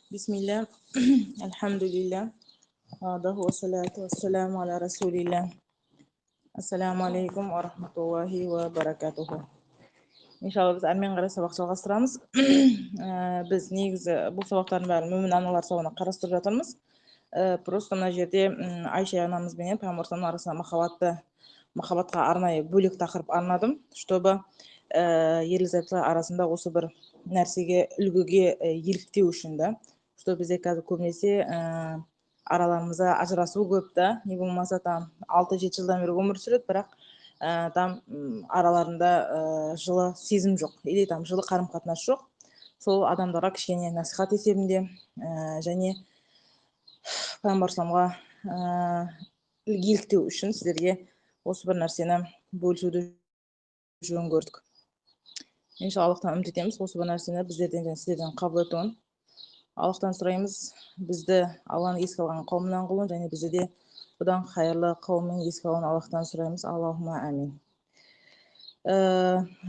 Bismillah, alhamdulillah, wa salatu wa salamu ala rasulillah. Assalamu alaikum wa rahmatullahi wa barakatuhu. Иншалла біз әрмен қарай сабақ жалғастырамыз. Біз негізі бұл сабақтардың бәрін мүмін аналар сабағына қарастырып жатырмыз. Просто мына жерде Айша анамыз бенен Пайғамбар арасында махаббатқа арнайы бөлек тақырып арнадым, чтобы ерлі-зайыптылар арасында осы бір нәрсеге үлгіге еліктеу үшін да, что бізде қазір көбінесе араларымызда ажырасу көп та, не болмаса там 6-7 жылдан бері өмір сүреді, бірақ там араларында жылы сезім жоқ, или там жылы қарым-қатынас жоқ. Сол адамдарға кішкене насихат есебінде және Пайғамбар еліктеу үшін сіздерге осы бір нәрсені бөлісуді жөн көрдік. Иншалла Аллахтан үміт етеміз, осы бір нәрсені біздерден және сіздерден қабыл етуін. Аллахтан сұраймыз, бізді Алланы еске алған қауымнан қылуын, және бізді де бұдан қайырлы қауыммен еске алуын Аллахтан сұраймыз. Аллахума әмин.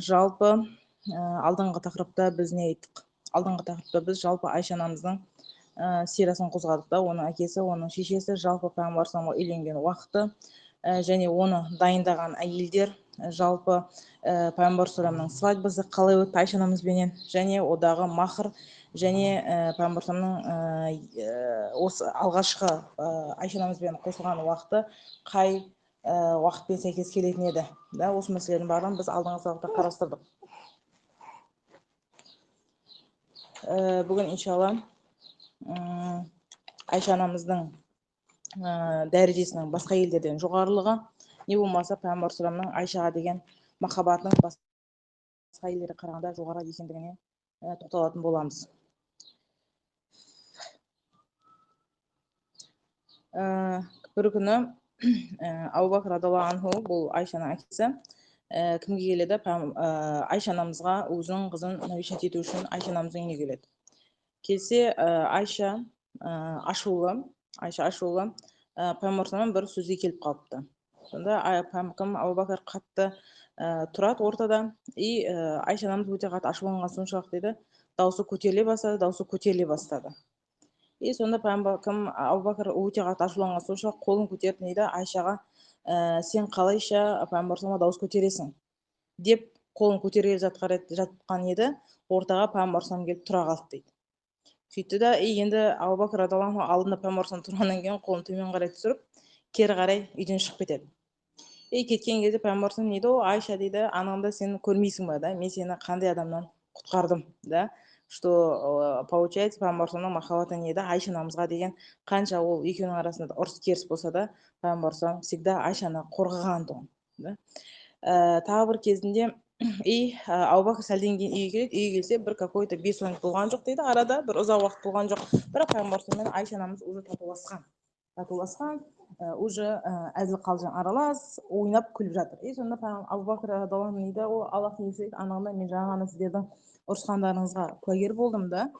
Жалпы алдыңғы тақырыпта біз не айттық? Алдыңғы тақырыпта біз жалпы Айша анамыздың сирасын қозғадық та, оның әкесі, оның шешесі, жалпы Пайғамбар үйленген уақыты және оны дайындаған әйелдер, жалпы Пайғамбар свадьбасы қалай өтті Айша анамызбенен, және одағы махр, және Пайғамбар осы алғашқы Айша анамызбен қосылған уақыты қай уақытпен сәйкес келетін еді. Осы мәселелердің барлығын біз алдыңғы сабақта қарастырдық. Бүгін иншалла Айша анамыздың дәрежесінің басқа елдерден жоғарылығы, не болмаса Пайғамбар Айшаға деген махаббатының басқа елдерге қарағанда жоғары екендігіне тоқталатын боламыз. Бір күні Абу Бакр радиаллаху анху, бұл Айшаның әкесі, кімге келеді? Айша анамызға өзінің қызын навещать ету үшін Айша анамыздың үйіне келеді. Келсе, Айша ашулы Пайғамбарымыздан бір сөзге келіп қалыпты. Сонда Абу Бакр қатты тұрады ортада, и Айша анамыз өте қатты ашуланған соншалық деді, дауысы көтеріле бастады. И сонда Абу Бакр өте қатты ашуланған соншалық қолын көтеріп дейді, Айшаға, сен қалайша Пайғамбарымызға дауыс көтересің деп қолын көтере жатқан еді, ортаға Пайғамбарымыз келіп тұра қалды дейді. Сөйтті да, енді Абу Бакр радиаллаху анху алдында Пайғамбарымыз тұрғаннан кейін қолын төмен қарай түсіріп, кері қарай үйден шығып кетеді. Кеткен кезде Пайғамбарымыз не дейді, Айша дейді, анаңда сен көрмейсің ба, да? Мен сені қандай адамнан құтқардым, да? Что получается, Пайғамбарымыздың махаббаты не еді? Айша анамызға деген, қанша ол екеуінің арасында ұрыс керіс болса да, Пайғамбарымыз всегда Айшаны қорғаған тұғын, да? Тағы бір кезінде Абу Бакр сәлден кейін үйге келеді, үйге келсе бір какой-то 5 минут болған жоқ дейді, арада бір ұзақ уақыт болған жоқ, бірақ Пайғамбарымыз Айша анамыз уже татуласқан, уже әзіл қалжың аралас, ойнап күліп жатыр. Сонда Абу Бакр радиаллаху анху дейді, Аллахтың елшісі, анаңда мен жаңа ғана сіздердің ұрысқандарыңызға куәгер болдым да,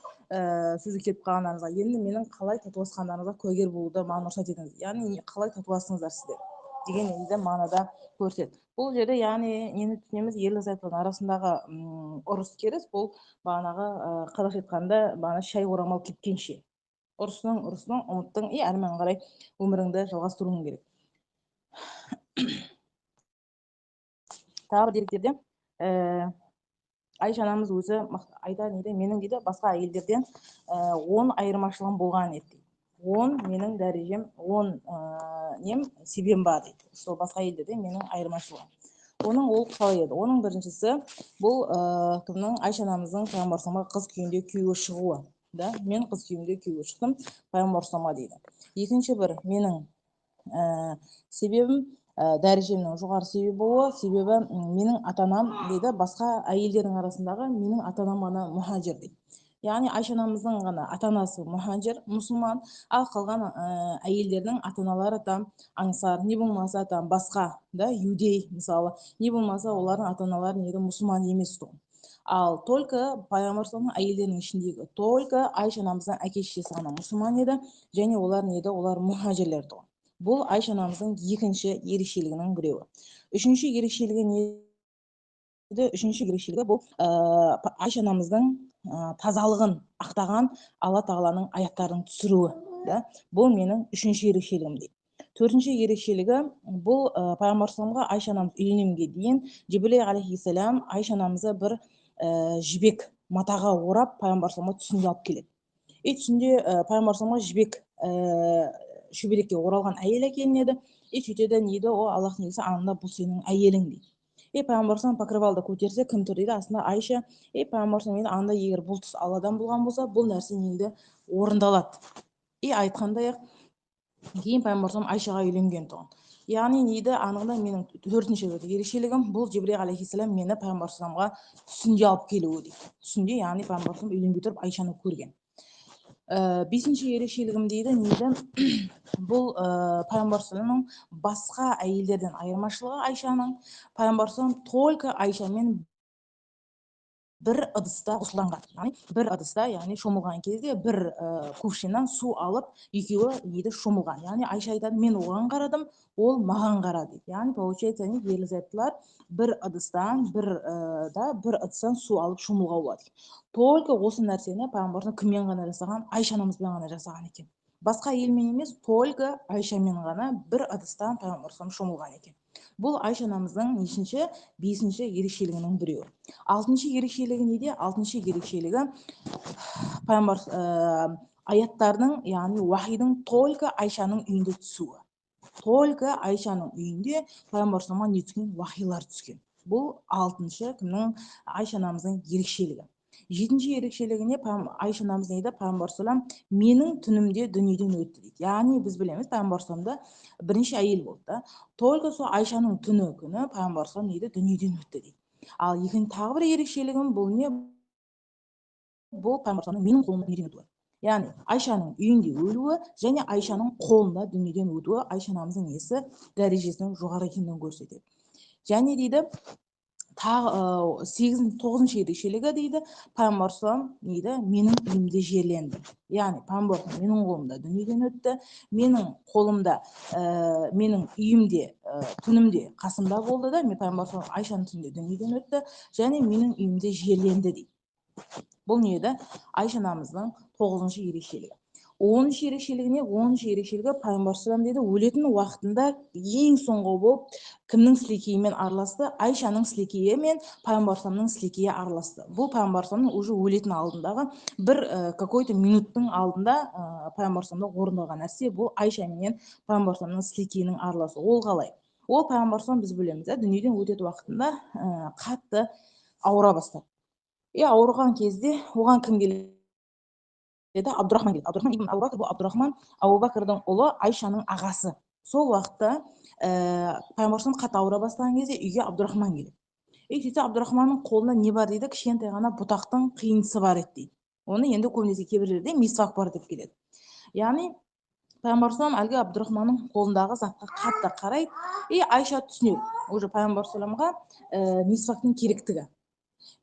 сөзге келіп қалғандарыңызға, енді менің қалай татуласқандарыңызға куәгер болуды маған рұқсат етіңіз. Яғни қалай татуластыңыздар сіздер деген енді мағынада көрсетеді. Бұл жерде яғни нені түсінеміз? Ерлі-зайыптылардың арасындағы ұрыс керіс, бұл бағанағы қазақша айтқанда бағана шай орамал кепкенше. Ұрысының ұмыттың, әрмен қарай өміріңді жалғастыруың керек. Тағы бір деректерде Айша анамыз өзі айтады, менің дейді басқа әйелдерден 10 айырмашылығым болған еді. 10 менің дәрежем, 10 себебім бар дейді. Сол басқа әйелдерден менің айырмашылығым. Оның ол қалай еді? Оның біріншісі бұл Айша анамыздың Пайғамбарымызға қыз күйінде күйеуге шығуы. Да, мен қыз күйінде күйеуге шықтым Пайғамбарымызға дейді. Екінші бір менің себебім дәрежемнің жоғары себебі болуы, себебі менің ата-анам дейді, басқа әйелдердің арасындағы менің ата-анам ғана мұхажир дейді. Яғни Айша анамыздың ғана ата-анасы мұхажир, мұсылман, ал қалған әйелдердің ата-аналары там аңсар, не болмаса там басқа, да, юдей мысалы, не болмаса олардың ата-аналары не мұсылман емес тұғын. Ал только Пайғамбарымыздың әйелдерінің ішіндегі только Айша анамыздың әке-шешесі ғана мұсылман еді, және олар не еді? Олар мұхажирлер тұғын. Бұл Айша анамыздың екінші ерекшелігінің біреуі. Үшінші ерекшелігі не еді? Үшінші ерекшелігі бұл Айша анамыздың тазалығын ақтаған Алла тағаланың аяттарын түсіруі. Да? Бұл менің үшінші ерекшелігім дейді. Төртінші ерекшелігі бұл пайғамбар саламға Айша анамыз үйленемге дейін Жибрил алейхиссалам Айша анамызды бір жібек матаға орап пайғамбар саламға түсінде алып келеді. Түсінде пайғамбар саламға жібек шүберекке оралған әйел әкелінеді. Сөйтеді, не дейді, о Аллахтың елшісі, аңында бұл сенің әйелің дейді. Пайғамбар салам покрывалды көтерсе, кім тұр дейді, астында Айша. Пайғамбар салам дейді, анда егер бұл түс Алладан болған болса, бұл нәрсе негізі орындалады. Айтқандай ақ кейін пайғамбар салам Айшаға үйленген тұғын. Яғни нейді анығында менің төртінші ерекшелігім бұл Жибрил алейхиссалам мені пайғамбар саламға түсінде алып келуі дейді. Түсінде, яғни пайғамбар салам үйленбей тұрып Айшаны көрген. Бесінші ерекшелігім дейді, нейді бұл пайғамбар саламның басқа әйелдерден айырмашылығы Айшаның, пайғамбар салам только Айшамен бір ыдыста қосылған. Яғни бір ыдыста, яғни шомылған кезде бір кувшиннан су алып, екеуі нейді шомылған. Яғни Айша айтады, мен оған қарадым, ол маған қарады. Яғни получается, ерлі-зайыптылар бір ыдыстан су алып шомылға болады. Только осы нәрсені пайғамбардың кіммен ғана жасаған? Айша анамызбен ғана жасаған екен. Басқа елмен емес, только Айшамен ғана бір ыдыстан пайғамбар шомылған екен. Бұл Айша анамыздың нешінші, бесінші ерекшелігінің біреуі. Алтыншы ерекшелігі неде? Алтыншы ерекшелігі пайғамбар аяттардың, яғни уахидың только Айшаның үйінде түсуі. Только Айшаның үйінде пайғамбар саламға не түскен? Уахилар түскен. Бұл алтыншы кімнің? Айша анамыздың ерекшелігі. Жетінші ерекшелігіне Айша анамыз дейді, пайғамбар салам менің түнімде дүниеден өтті дейді. Яғни біз білеміз, пайғамбар саламда бірнеше әйел болды. Только сол Айшаның түні күні пайғамбар салам дейді, дүниеден өтті дейді. Ал екінші тағы бір ерекшелігім бұл не? Бұл пайғамбар саламның менің қолымда дүниеден өтуі. Яғни Айшаның үйінде өлуі және Айшаның қолында дүниеден өтуі Айша анамыздың несі дәрежесінің жоғары екендігін көрсетеді. Және дейді, тағы 9-шы ерекшелігі дейді, пайғамбар салам дейді, менің үйімде жерленді. Яғни пайғамбар салам менің қолымда дүниеден өтті, менің қолымда, менің үйімде, түнімде қасымда болды да, мен пайғамбар салам Айшаның түнінде дүниеден өтті, және менің үйімде жерленді дейді. Бұл не еді? Айша анамыздың 9-шы ерекшелігі. 10-шы ерекшелігіне, 10-шы ерекшелігі пайғамбар салам дейді, өлетін уақытында ең соңғы болып кімнің сілекейімен араласты? Айшаның сілекейі мен пайғамбар саламның сілекейі араласты. Бұл пайғамбар саламның уже өлетін алдындағы бір какой-то минуттың алдында пайғамбар саламда орындалған нәрсе. Бұл Айша мен пайғамбар саламның сілекейінің араласуы. Ол қалай? Ол пайғамбар салам біз білеміз, дүниеден өтетін уақытында қатты ауыра бастады. Ауырған кезде оған кім келеді? Абдурахман келеді. Абдурахман ибн Абу Бакр, бұл Абдурахман Абу Бакрдың ұлы, Айшаның ағасы. Сол уақытта пайғамбар салам қатты ауыра бастаған кезде үйге Абдурахман келеді. Сөйтсе Абдурахманның қолында не бар дейді? Кішкентай ғана бұтақтың қиындысы бар еді дейді. Оны енді көбінесе кейбір жерде мисвак бар деп келеді. Яғни пайғамбар салам әлгі Абдурахманның қолындағы затқа қатты қарайды. Айша түсінеді уже пайғамбар саламға мисвактың керектігі.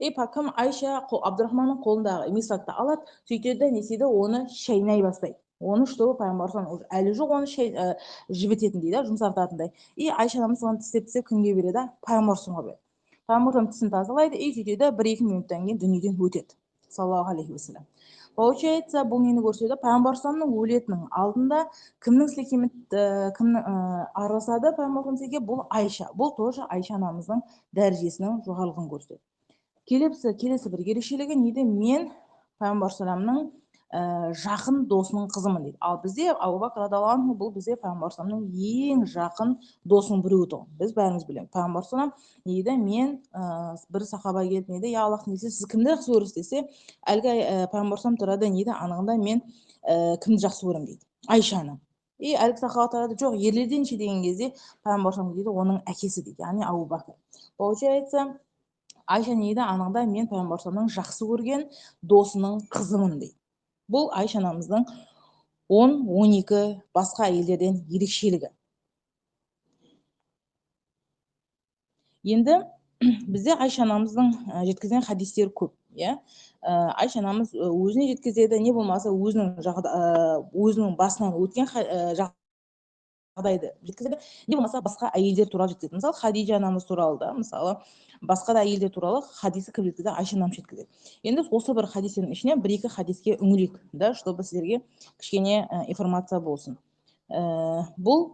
Кім Айша Абдурахманның қолындағы мисвакты алады, сөйтеді, не істейді, оны шайнай бастайды. Оны чтобы пайғамбар салам әлі жоқ, оны жібітетін дейді, жұмсартатындай. Айша анамыз соны тістеп кімге береді? Пайғамбар саламға береді. Пайғамбар салам тісін тазалайды, сөйтеді, 1-2 минуттан кейін дүниеден өтеді. Саллаллаху алейхи уассалам. Получается, бұл нені көрсетеді? Пайғамбар саламның өлетінің алдында кімнің сілекейімен араласады пайғамбар салам? Бұл Айша. Бұл тоже Айша анамыздың дәрежесінің жоғарылығын көрсетеді. Келесі бір ерекшелігі неде? Мен пайғамбар саламның жақын досының қызымын дейді. Ал бізде Абу Бакр радиаллаху анху, бұл бізде пайғамбар саламның ең жақын досының біреуі тұғын. Біз бәріміз білеміз. Пайғамбар салам дейді, мен бір сахаба келді, дейді, я Аллахтың елшісі, сіз кімді жақсы көресіз десе, әлгі пайғамбар салам тұрады, дейді, анығында мен кімді жақсы көремін дейді? Айшаны. Әлгі сахаба тұрады, жоқ, ерлерден ше деген кезде пайғамбар салам дейді, оның әкесі дейді, яғни Абу Бакр. Получается, Айша дейді, анығында мен пайғамбар саламның жақсы көрген досының қызымын дейді. Бұл Айша анамыздың 10-12 басқа әйелдерден ерекшелігі. Енді бізде Айша анамыздың жеткізген хадистері көп. Айша анамыз өзіне жеткізеді, не болмаса өзінің басынан өткен жағдайды жеткізеді, не болмаса басқа әйелдер туралы жеткізеді. Мысалы, Хадижа анамыз туралы да, мысалы, басқа да әйелдер туралы хадисі кім жеткізеді? Айша анам жеткізеді. Енді осы бір хадистердің ішінен бір-екі хадиске үңілейік, да, чтобы сіздерге кішкене информация болсын. Бұл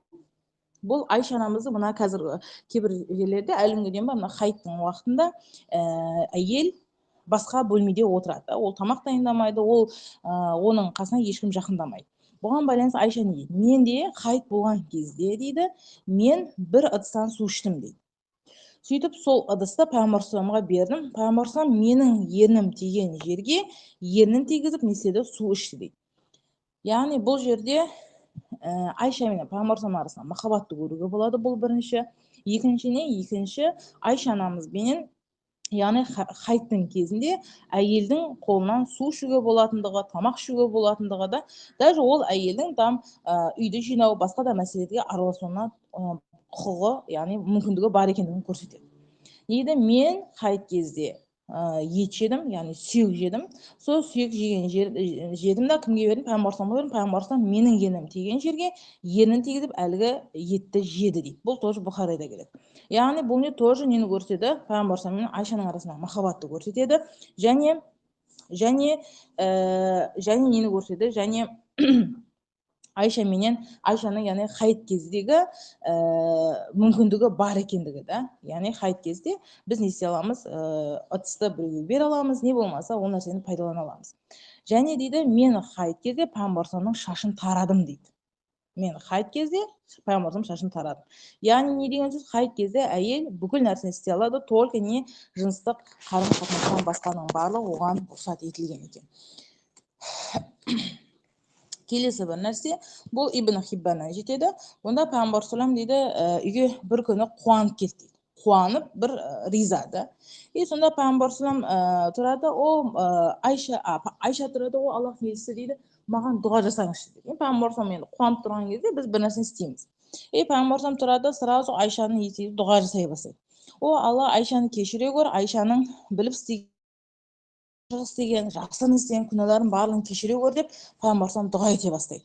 Айша анамызды мына қазір кейбір жерлерде әлі күнге дейін мына хайттың уақытында әйел басқа бөлмеде отырады. Ол тамақ дайындамайды, ол оның қасына ешкім жақындамайды. Бұған байланысты Айша не дейді? Мен де хайт болған кезде дейді, мен бір ыдыстан су іштім дейді. Сөйтіп сол ыдысты пайғамбар саламға бердім. Пайғамбар салам менің ернім тиген жерге ернін тигізіп не істеді? Су ішті дейді. Яғни бұл жерде Айша мен пайғамбар салам арасында махаббатты көруге болады, бұл бірінші. Екінші Айша анамызбенен, яғни хайттың кезінде әйелдің қолынан су ішуге болатындығы, тамақ ішуге болатындығы да, даже ол әйелдің үйді жинау, басқа да мәселелерге араласуына құқығы, яғни мүмкіндігі бар екендігін көрсетеді. Дейді, мен хайт кезде ет жедім, яғни сүйек жедім. Сол сүйек жеген жедім да кімге бердім? Пайғамбар саламға бердім. Пайғамбар салам менің ернім тиген жерге ернін тигізіп әлгі етті жеді дейді. Бұл тоже Бұхарайда келеді. Яғни бұл не тоже нені көрсетеді? Пайғамбар салам мен Айшаның арасындағы махаббатты көрсетеді. Және нені көрсетеді? Және Айша менен Айшаның яғни хайт кездегі мүмкіндігі бар екендігі да. Яғни хайт кезде біз не істей аламыз? Ыдысты біреуге бере аламыз, не болмаса ол нәрсені пайдалана аламыз. Және дейді, мен хайт кезде пайғамбар саламның шашын тарадым дейді. Мен хайт кезде пайғамбар саламның шашын тарадым. Яғни не деген сөз? Хайт кезде әйел бүкіл нәрсені істей алады, только не жыныстық қарым-қатынастан басқаның барлығы оған рұқсат етілген екен. Келесі бір нәрсе, бұл Ибн Хиббаннан жетеді. Онда пайғамбар салам дейді, үйге бір күні қуанып кетті дейді. Қуанып бір риза да. Сонда пайғамбар салам тұрады, Айша тұрады, о Аллахтың елшісі дейді, маған дұға жасаңызшы дейді. Пайғамбар салам енді қуанып тұрған кезде біз бір нәрсені істейміз. Пайғамбар салам тұрады, сразу Айшаның есіне дұға жасай бастайды. О Алла, Айшаны кешіре көр, Айшаның біліп істеген, жақсыны істеген күнәларын барлығын кешіре көр деп пайғамбар салам дұға ете бастайды.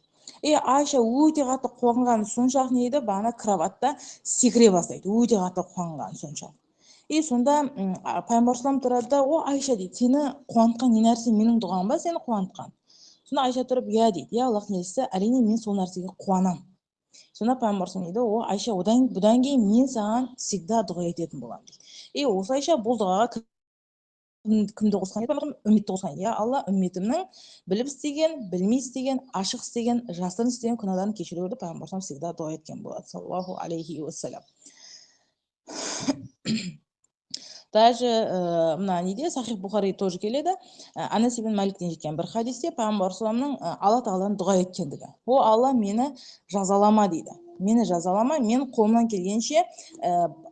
Айша өте қатты қуанғаны соншалық не еді? Бағана кроватта секіре бастайды. Өте қатты қуанғаны соншалық. Сонда пайғамбар салам тұрады да, о Айша дейді, сені қуантқан не нәрсе? Менің дұғам ба сені қуантқан? Сонда Айша тұрып, иә дейді, Аллахтың елшісі, әрине мен сол нәрсеге қуанам. Сонда пайғамбар салам дейді, о Айша, бұдан кейін мен саған всегда дұға ететін боламын дейді. Осылайша бұл дұғаға кімді қосқан еді? Үмметті қосқан. Алла, үмметімнің біліп істеген, білмей істеген, ашық істеген, жасырын істеген күнәларын кешіре көр деп пайғамбар салам всегда дуа еткен болады. Саллаллаху алейхи уассалам. Даже мына неде Сахих Бұхари тоже келеді. Анас ибн Маликтен жеткен бір хадисте пайғамбар саламның Алла тағаладан дұға еткендігі. О Алла, мені жазалама дейді. Мені жазалама, мен қолымнан келгенше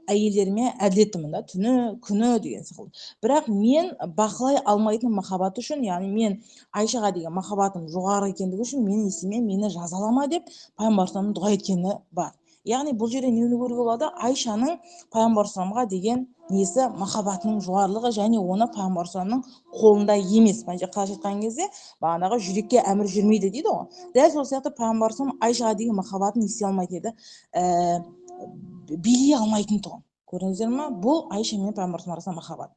әйелдеріме әділеттімін да, түні, күні деген секілді. Бірақ мен бақылай алмайтын махаббат үшін, яғни мен Айшаға деген махаббатым жоғары екендігі үшін мені жазалама деп пайғамбар саламның дұға еткені бар. Яғни бұл жерде нені көруге болады? Айшаның пайғамбар саламға деген несі? Махаббатының жоғарылығы, және оны пайғамбар саламның қолында емес. Қалай айтқан кезде, бағанағы жүрекке әмір жүрмейді дейді ғой. Дәл сол сияқты пайғамбар салам Айшаға деген махаббатын ести алмайды еді, билей алмайтын тұғын. Көрдіңіздер ме? Бұл Айша мен пайғамбар салам арасында махаббат.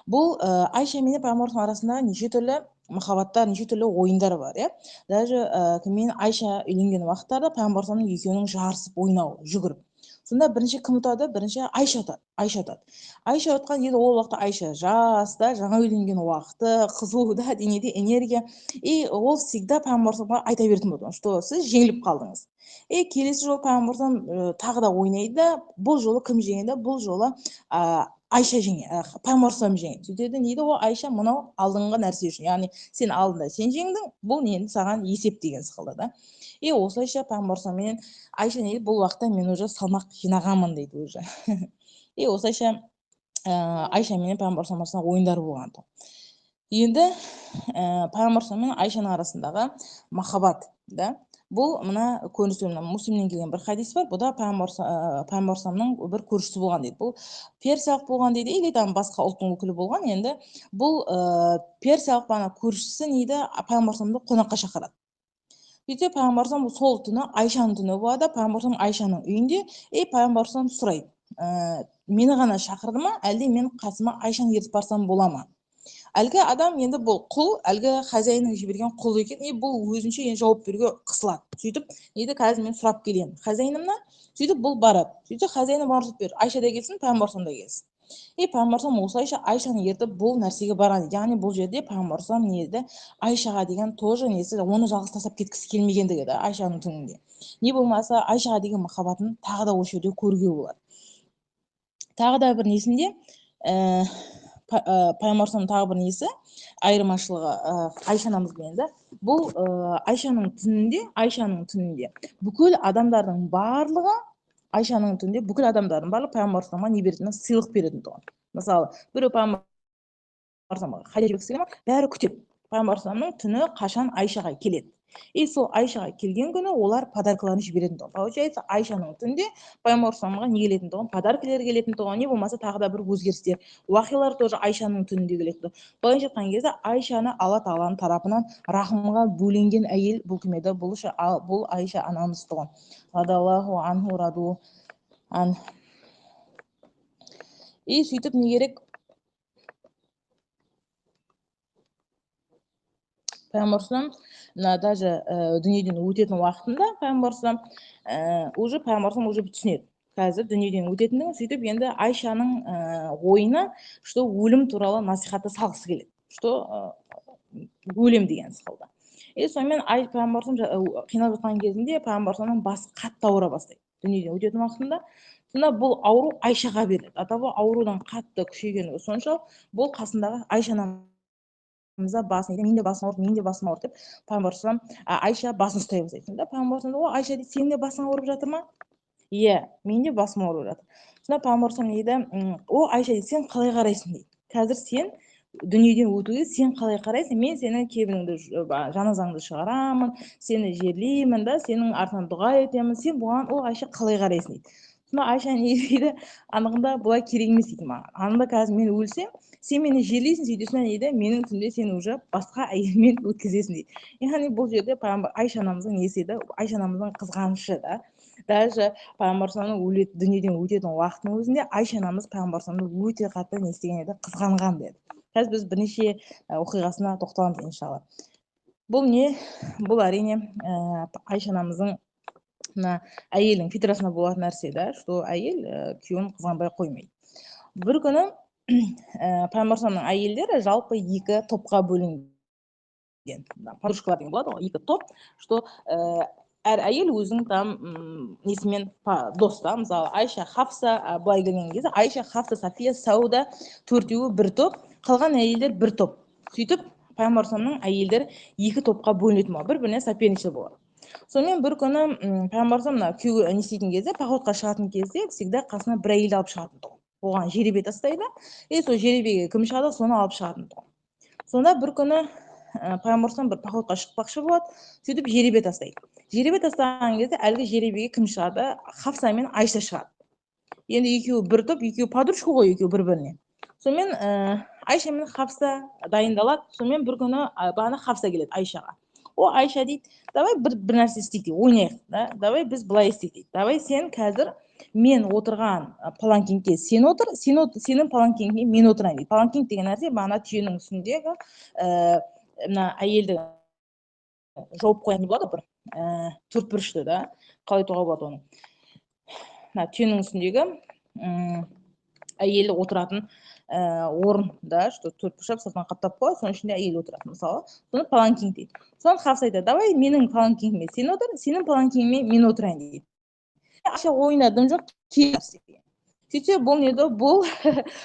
Бұл Айша мен пайғамбар салам арасында неше түрлі махаббаттар, неше түрлі ойындар бар, Даже мен Айша үйленген уақыттарда пайғамбар саламның екеуінің жарысып ойнау, жүгіріп. Сонда бірінші кім ұтады? Бірінші Айша ұтады. Айша ұтқан еді, ол уақытта Айша жаста, жаңа үйленген уақыты, қызу да, денеде энергия. Ол всегда пайғамбар саламға айта беретін болды, что сіз жеңіліп қалдыңыз. Келесі жолы пайғамбар салам тағы да ойнайды. Бұл жолы кім жеңеді? Бұл жолы Айша пайғамбар салам жеңеді. Сөйтеді, не дейді? О Айша, мынау алдыңғы нәрсе үшін, яғни сен алдында сен жеңдің, бұл нені саған есеп деген сықылды да. Осылайша пайғамбар салам мен Айша не дейді? Бұл уақытта мен уже салмақ жинағанмын дейді уже. Осылайша Айша мен пайғамбар салам арасында ойындар болған. Енді пайғамбар салам мен Айшаның арасындағы махаббат да. Бұл мына көрінісі, Муслимнен келген бір хадис бар. Бұл да пайғамбар саламның бір көршісі болған дейді. Бұл персиялық болған дейді, или басқа ұлттың өкілі болған. Енді бұл персиялық көршісі нейді? Пайғамбар саламды қонаққа шақырады. Сөйтсе пайғамбар сол түні Айшаның түні болады, пайғамбар Айшаның үйінде, пайғамбар сұрайды, мені ғана шақырды ма, әлде мен қасыма Айшаны ертіп барсам бола ма? Әлгі адам енді бұл құл, әлгі хозяинның жіберген құл екен, бұл өзінше жауап беруге қысылады. Сөйтіп, қазір мен сұрап келемін хозяинымнан. Сөйтіп бұл барады. Сөйтіп хозяины барып бер, Айша да келсін, пайғамбар да келсін. Пайғамбар осылайша Айшаны ертіп бұл нәрсеге барады. Яғни бұл жерде пайғамбар Айшаға деген тоже несі, оны жалғыз тастап кеткісі келмегендігі да Айшаның түнінде. Не болмаса Айшаға деген махаббатын тағы да осы жерде көруге болады. Тағы да бір несінде пайғамбар тағы бір несі айырмашылығы Айша анамызбен да бұл Айшаның түнінде бүкіл адамдардың барлығы пайғамбар не беретін, сыйлық беретін тұғын. Мысалы, біреу пайғамбар бәрі күтеді, пайғамбар түні қашан Айшаға келеді. Сол Айшаға келген күні олар подаркаларын жіберетін тұғын. Получается, Айшаның түнде пайғамбар не келетін тұғын, подаркалар келетін тұғын, не болмаса тағы да бір өзгерістер, уақиғалар тоже Айшаның түнінде келетін. Былайша айтқан кезде Айшаны Алла Тағаланың тарапынан рахымға бөленген әйел бұл кім еді? Бұл Айша анамыз тұғын. Радаллаху анху раду ан. Сөйтіп не керек? Пайғамбар даже дүниеден өтетін уақытында пайғамбар уже түсінеді. Қазір дүниеден өтетіндігін, сөйтіп енді Айшаның ойына, что өлім туралы насихатты салғысы келеді. Что өлем деген сықылды. Сонымен пайғамбар қиналып жатқан кезінде пайғамбар басы қатты ауыра бастайды. Дүниеден өтетін уақытында. Сонда бұл ауру Айшаға беріледі. Атауы аурудан қатты күшейгені соншалық, бұл қасындағы Айша басын, мен де басым ауырып деп, пайғамбар Айша басын ұстай бастайды. Пайғамбар Айша дейді, сенің де басың ауырып жатыр ма? Мен де басым ауырып жатыр. Сонда пайғамбар дейді, Айша дейді, сен қалай қарайсың дейді. Қазір сен дүниеден өтуге сен қалай қарайсың? Мен сенің кебініңді, жаназаңды шығарамын, сені жерлеймін да, сенің артынан дұға етемін. Сен бұған Айша қалай қарайсың дейді. Сонда Айша не дейді? Анығында бұлай керек емес дейді маған. Анығында қазір мен өлсем, сен мені жерлейсің, сөйтесің дейді, менің түнде сен уже басқа әйелмен өткізесің дейді. Яғни бұл жерде Айша анамыздың несі еді? Айша анамыздың қызғанышы да. Даже пайғамбар дүниеден өтетін уақыттың өзінде Айша анамыз пайғамбар өте қатты не істеген еді? Қызғанған деді. Қазір біз бірнеше оқиғасына тоқталамыз иншалла. Бұл не? Бұл әрине Айша анамыздың әйелдің фитрасына болатын нәрсе да, что әйел күйеуін қызғанбай қоймайды. Бір күні пайғамбар әйелдері жалпы екі топқа бөлінген. Подружкалар деген болады ғой, екі топ, что әр әйел өзінің несімен дос та. Мысалы, Айша, Хафса, былай келген кезде Айша, Хафса, Сафия, Сауда төртеуі бір топ, қалған әйелдер бір топ. Сөйтіп, пайғамбар әйелдері екі топқа бөлінетін болады, бір-біріне соперничать болады. Сонымен бір күні пайғамбар күйеуі не істейтін кезде, походқа шығатын кезде, всегда қасына бір әйелді алып шығатын тұғын. Оған жеребе тастайды, сол жеребеге кім шығады, соны алып шығатын тұғын. Сонда бір күні пайғамбар бір походқа шықпақшы болады, сөйтіп жеребе тастайды. Жеребе тастаған кезде әлгі жеребеге кім шығады? Хафса мен Айша шығады. Енді екеуі бір топ, екеуі подружка ғой, екеуі бір-біріне. Сонымен Айша мен Хафса дайындалады. Сонымен бір күні бағана Хафса келеді Айшаға. Айша дейді, давай бір нәрсе істейік дейді, ойнайық да, давай біз былай істейік дейді. Давай сен қазір мен отырған паланкинге сен отыр, сенің паланкинге мен отырайын дейді. Паланкин деген нәрсе бағана түйенің үстіндегі мына әйелді жауып қоян не болады бір төртбұрышты да, қалай айтуға болады оны. Мына түйенің үстіндегі әйелі отыратын орын да, что төртбұрышап сыртынан қаптап қойып, соның ішінде әйел отырады, мысалы. Соны паланкин дейді. Соны Хафса айтады, давай менің паланкингіме сен отыр, сенің паланкингіме мен отырайын дейді. Айша ойнадым жоқ, сөйтсе бұл не еді? Бұл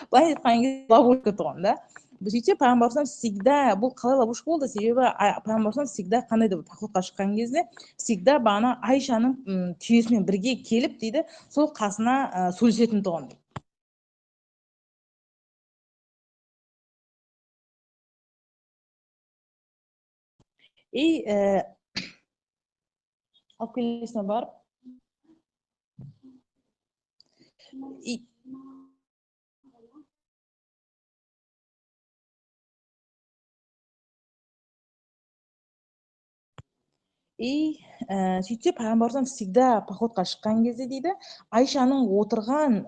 былай айтқан кезде ловушка тұғын да. Сөйтсе пайғамбар всегда, бұл қалай ловушка болды? Себебі пайғамбар всегда қандай да бір походқа шыққан кезде, всегда бағана Айшаның түйесімен бірге келіп дейді, сол қасына сөйлесетін тұғын дейді. Алып келесіне барып, И сөйтсе пайғамбарымыз всегда походқа шыққан кезде дейді, Айшаның отырған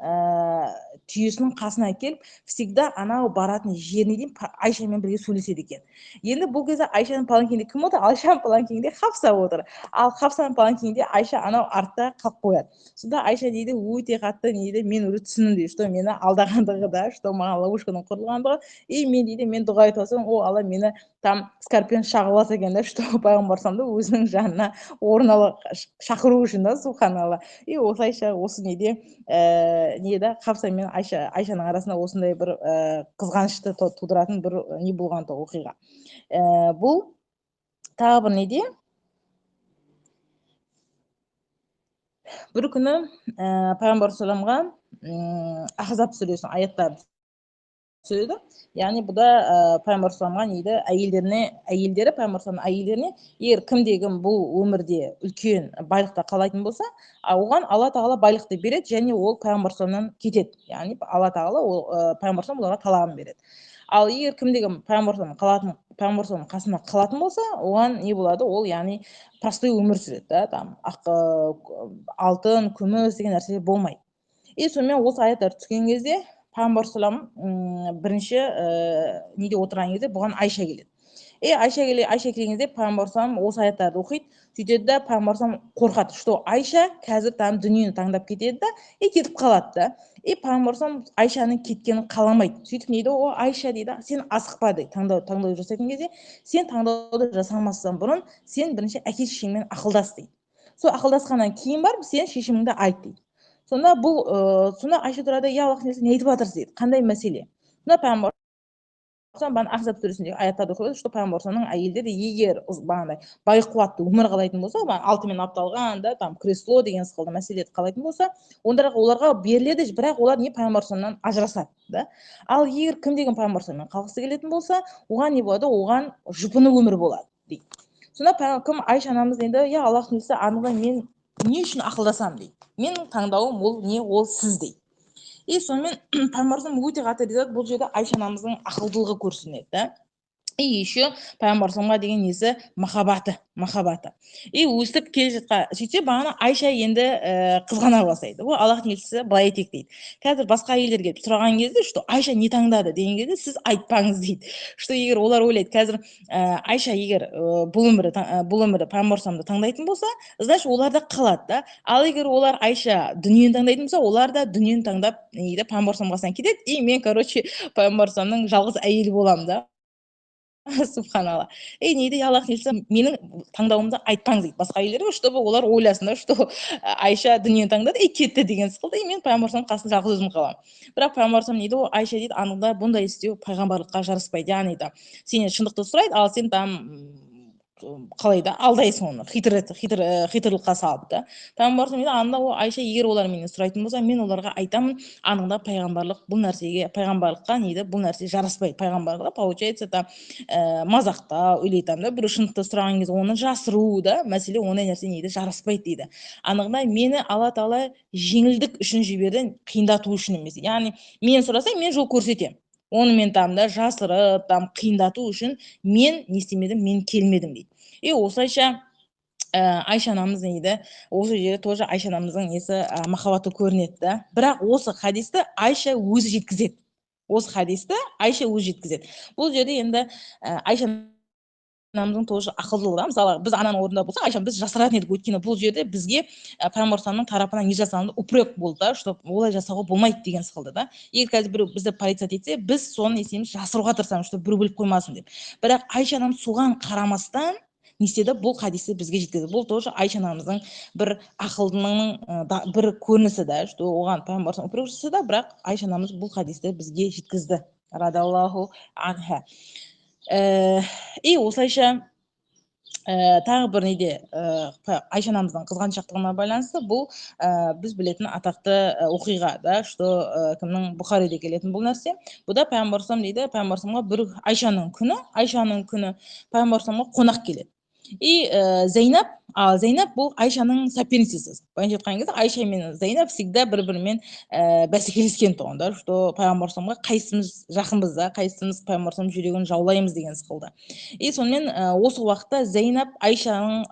түйесінің қасына келіп, всегда анау баратын жеріне дейін Айшамен бірге сөйлеседі екен. Енді бұл кезде Айшаның паланкинде кім отыр? Айшаның паланкинде Хапса отыр. Ал Хапсаның паланкинде Айша анау артта қалып қояды. Сонда Айша дейді, өте қатты не дейді, мен уже түсіндім дейді, что мені алдағандығы да, что маған ловушканың құрылғандығы, и мен дейді, мен дұға айтып отырсам, о Алла мені там скорпион шағып алса екен да, что пайғамбарымды өзінің жанына орнына шақыру үшін да, субханалла. И осылайша осы неде неде Хапса мен Айшаның арасында осындай бір қызғанышты тудыратын бір не болған оқиға. Бұл тағы бір неде бір күні пайғамбар саламға Ахзаб сүресінің аяттары түседі. Яғни бұда пайғамбар саламға нейді әйелдері пайғамбар саламның әйелдеріне, егер кім бұл өмірде үлкен байлықта қалайтын болса, оған Алла тағала байлықты береді, және ол пайғамбар саламнан кетеді. Яғни Алла тағала ол пайғамбар салам оларға талағын береді. Ал егер пайғамбар саламның қасында қалатын болса, оған не болады? Ол яғни простой өмір сүреді, да, там алтын, күміс деген нәрсе болмайды. И сонымен осы аяттар түскен кезде пайғамбар салам бірінші неде отырған кезде бұған Айша келеді. Айша келген кезде пайғамбар салам осы аяттарды оқиды, сөйтеді да пайғамбар салам қорқады, что Айша қазір там дүниені таңдап кетеді да, кетіп қалады да. Пайғамбар салам Айшаның кеткенін қаламайды. Сөйтіп не дейді, о Айша дейді, сен асықпа дейді, таңдау жасайтын кезде, сен таңдауды жасамастан бұрын сен бірінші әке шешеңмен ақылдас дейді. Сол ақылдасқаннан кейін барып сен шешіміңді айт дейді. Сонда Айша тұрады, я Аллах не айтып жатырсыз дейді, қандай мәселе? Сонда пайғамбар салам Ахзаб сүресіндегі аяттарды оқиды, что пайғамбар саламның әйелдері егер бағандай бай қуатты өмір қалайтын болса, алтынмен апталған, да, там кресло деген сықылды мәселелерді қалайтын болса, оларға беріледі, бірақ олар не пайғамбар саламнан ажырасады, да. Ал егер пайғамбар саламмен қалғысы келетін болса, оған не болады? Оған жұпыны өмір болады дейді. Сонда Айша анамыз енді, я Аллахтың елшісі, анығында мен не үшін ақылдасам дейді. Менің таңдауым ол не? Ол сіз дейді. И сонымен пайғамбар өте қатты риза, бұл жерде Айша анамыздың ақылдылығы көрсінеді, да. И еще пайғамбар саламға деген несі махаббаты. И өстіп келе жатқан, сөйтсе бағана Айша енді қызғана бастайды. Ол Аллахтың елшісі былай етейік дейді. Қазір басқа әйелдер келіп сұраған кезде, что Айша не таңдады деген кезде, сіз айтпаңыз дейді. Что егер олар ойлайды, қазір Айша егер бұл өмірі пайғамбар саламды таңдайтын болса, значит олар да қалады, да. Ал егер олар Айша дүниені таңдайтын болса, олар да дүниені таңдап пайғамбар саламның қасынан кетеді, и мен пайғамбар саламның жалғыз әйелі боламын, да. Субханалла. Не дейді, Аллахтың елшісі, менің таңдауымды айтпаңыз дейді басқа әйелдерге, чтобы олар ойласын, что Айша дүниені таңдады, кетті деген сықылды, и мен пайғамбар саламның қасында жалғыз өзім қаламын. Бірақ пайғамбар салам не дейді, Айша дейді, анығында бұндай істеу пайғамбарлыққа жараспайды. Яғни да, сенен шындықты сұрайды, ал сен там қалай да алдайсың оны, хитрлыққа салып, да. Пайғамбар салам анда ол Айша, егер олар менен сұрайтын болса, мен оларға айтамын, анығында пайғамбарлыққа бұл нәрсе жараспайды. Пайғамбарлыққа получается там мазақтау или там да бір шындықты сұраған кезде оны жасыру, да, мәселе ондай нәрсе жараспайды дейді. Анығында мені Алла тағала жеңілдік үшін жіберді, қиындату үшін емес. Яғни мен сұрасам, мен жол көрсетемін. Оны мен там да жасырып, там қиындату үшін мен не істемедім, мен келмедім дейді. И осылайша Айша анамыз дейді, осы жерде тоже Айша анамыздың несі махаббаты көрінеді, да. Бірақ осы хадисті Айша өзі жеткізеді. Бұл жерде енді Айша анамыздың тоже ақылдылығы, да. Мысалы, біз ананың орнында болсақ, Айша біз жасыратын едік, өйткені бұл жерде бізге пайғамбар саламның тарапынан не жасағанды упрек болды, да, что олай жасауға болмайды деген сықылды, да. Егер қазір біреу бізді порицать етсе, біз соны жасыруға тырысамыз, что біреу біліп қоймасын деп. Бірақ Айша анамыз соған қарамастан не істеді? Бұл хадисті бізге жеткізді. Бұл тоже Айша анамыздың бір ақылдылығының бір көрінісі, да, что оған пайғамбар салам упрек жасаса да, бірақ Айша анамыз бұл хадисті бізге жеткізді. Радаллаху анха. И осылайша тағы бір неде Айша анамыздың қызғаншақтығына байланысты, бұл біз білетін атақты оқиға, да, что кімнің Бұхариде келетін бұл нәрсе. Бұда пайғамбар салам дейді, пайғамбар саламға бір Айшаның күні пайғамбар саламға қонақ келеді. И Зейнап Ал Зейнеп бұл Айшаның соперницасы. Былайша айтқан кезде Айша мен Зейнеп всегда бір-бірімен бәсекелескен тұғын да, что пайғамбарымызға қайсымыз жақынбыз да, қайсымыз пайғамбарымыздың жүрегін жаулаймыз деген сықылда. И сонымен осы уақытта Зейнеп Айшаға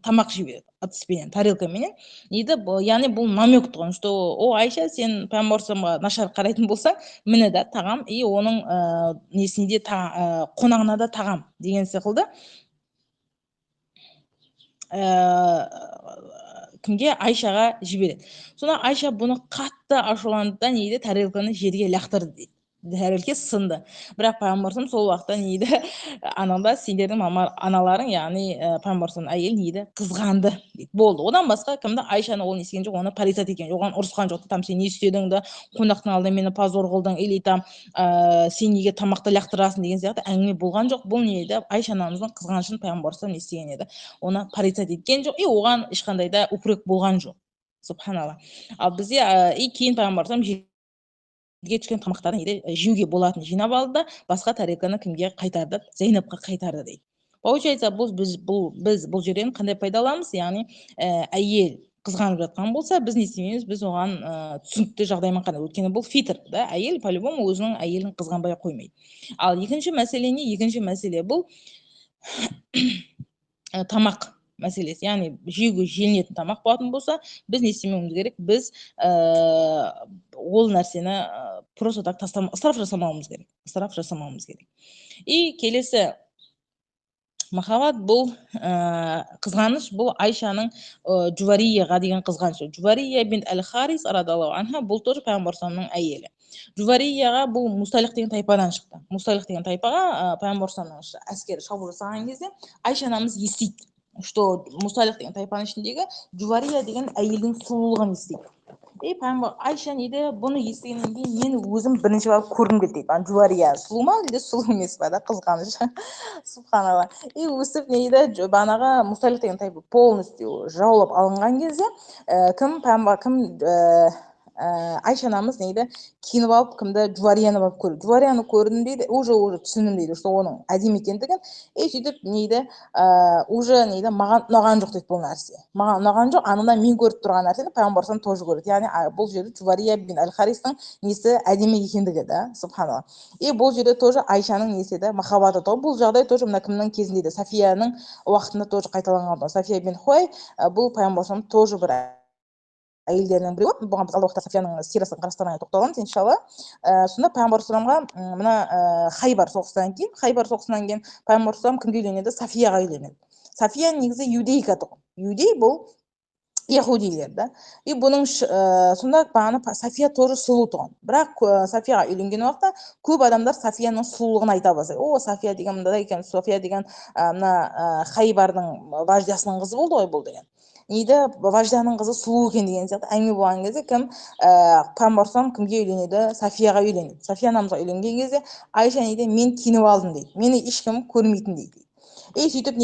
тамақ жей береді ыдыспенен, тарелкаменен. Яғни бұл намек тұғын, что о Айша, сен пайғамбарымызға нашар қарайтын болсаң, міне да тағам, и оның несінде қонағына да тағам деген сықылда. Кімге? Айшаға жібереді. Сонда Айша бұны қатты ашуланды да тарелканы жерге лақтырды дейді. Тәрелке сынды. Бірақ пайғамбарымыз сол уақытта ананда сендердің аналарың, яғни пайғамбарымыздың әйелі қызғанды дейді. Болды. Одан басқа кімді? Айшаны ол нескен жоқ, оны порицать еткен жоқ, оған ұрысқан жоқ. Там сен не істедің да, қонақтың алдында мені позор қылдың, или там сен неге тамақты лақтырасың деген сияқты әңгіме болған жоқ. Бұл Айша анамыздың қызғанышын пайғамбарымыз не істеген еді? Оны порицать еткен жоқ, и оған ешқандай да упрек болған жоқ. Субханалла. Ал бізде кейін пайғамбарымыз түскен тамақтарын жеуге болатын жинап алды да, басқа тарелканы кімге қайтарды? Зейнепқа қайтарды дейді. Получается, біз бұл жерден қандай пайда аламыз? Яғни әйел қызғанып жатқан болса, біз не істемейміз? Біз оған түсінікті жағдаймен қарау. Өйткені бұл фитр, да, әйел по-любому өзінің әйелін қызғанбай қоймайды. Ал екінші мәселе бұл тамақ мәселесі. Яғни жеуге желінетін тамақ болатын болса, біз не істемеуіміз керек? Біз ол нәрсені просто так ысырап жасамауымыз керек. И келесі махаббат бұл қызғаныш, бұл Айшаның Жуварияға деген қызғанышы. Жувария бинт әл-Харис радиаллаху анха, бұл тоже пайғамбарымыздың әйелі. Жуварияға бұл Мусталих деген тайпадан шықты. Мусталих деген тайпаға пайғамбарымыздың әскері шабуыл жасаған кезде Айша анамыз естиді, что Мусталих деген тайпаның ішіндегі Жувария деген әйелдің сұлулығын естиді. И Айша бұны естігеннен кейін мен өзім бірінші барып көргім келді дейді. Жувария сұлу ма, или сұлу емес па да, қызғаныш. Субханалла. И өсіп бағанағы Мусталих деген тайпа полностью жаулап алынған кезде кім Айша анамыз киініп алып кімді? Жуварияны барып көрді. Жуварияны көрдім дейді, уже түсіндім дейді, что оның әдемі екендігін. И сөйтіп уже маған ұнаған жоқ дейді бұл нәрсе. Маған ұнаған жоқ, анында мен көріп тұрған нәрсені пайғамбарымыз тоже көреді. Яғни бұл жерде Жувария бин әл-Харистің несі әдемі екендігі да, субханалла. И бұл жерде тоже Айшаның несі да, махаббаты тұр. Бұл жағдай тоже мына кімнің кезінде, Сафияның уақытында тоже қайталанған. Сафия бин Хуай, бұл пайғамбарымыз тоже бір әйелдерінің біреуі. Бұған біз алдағы уақытта Сафияның сирасын қарастырмай тоқталамыз, иншалла. Сонда пайғамбарымызға мына Хайбар соғысынан кейін пайғамбарымыз кімге үйленеді? Сафияға үйленеді. Сафия негізі юдейка тұғын. Юдей бұл яхудилер да. И бұның сонда Сафия тоже сұлу тұғын. Бірақ Сафияға үйленген уақытта көп адамдар Сафияның сұлулығын айта бастайды. О, Сафия деген мындай екен, Сафия деген мына Хайбардың важдасының қызы болды ғой бұл деген. Важданың қызы сұлу екен деген сияқты әңгіме болған кезде пайғамбарымыз кімге үйленеді? Сафияға үйленеді. Сафия анамызға үйленген кезде Айша мен киініп алдым дейді. Мені ешкім көрмейтін дейді. И сөйтіп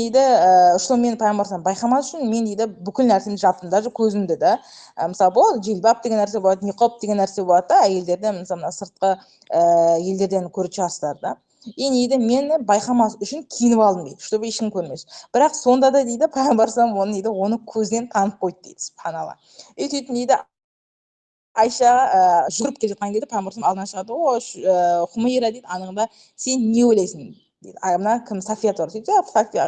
что мен пайғамбарымыз байқамас үшін мен бүкіл нәрсені жаптым, даже көзімді да. Мысалы болады жилбаб деген нәрсе болады, ниқоб деген нәрсе болады да, әйелдерде мысалы сыртқы елдерден көріп шығарсыздар да. И мені байқамас үшін киініп алдым дейді, чтобы ешкім көрмес. Бірақ сонда да пайғамбарымыз оны көзінен танып қойды дейді, субханалла. И сөйтіп Айша жүріп келе жатқан кезде пайғамбарымыз алдынан шығады. О, Хумайра дейді, анығында сен не ойлайсың дейді. Мына кім? Сафия тұр дейді.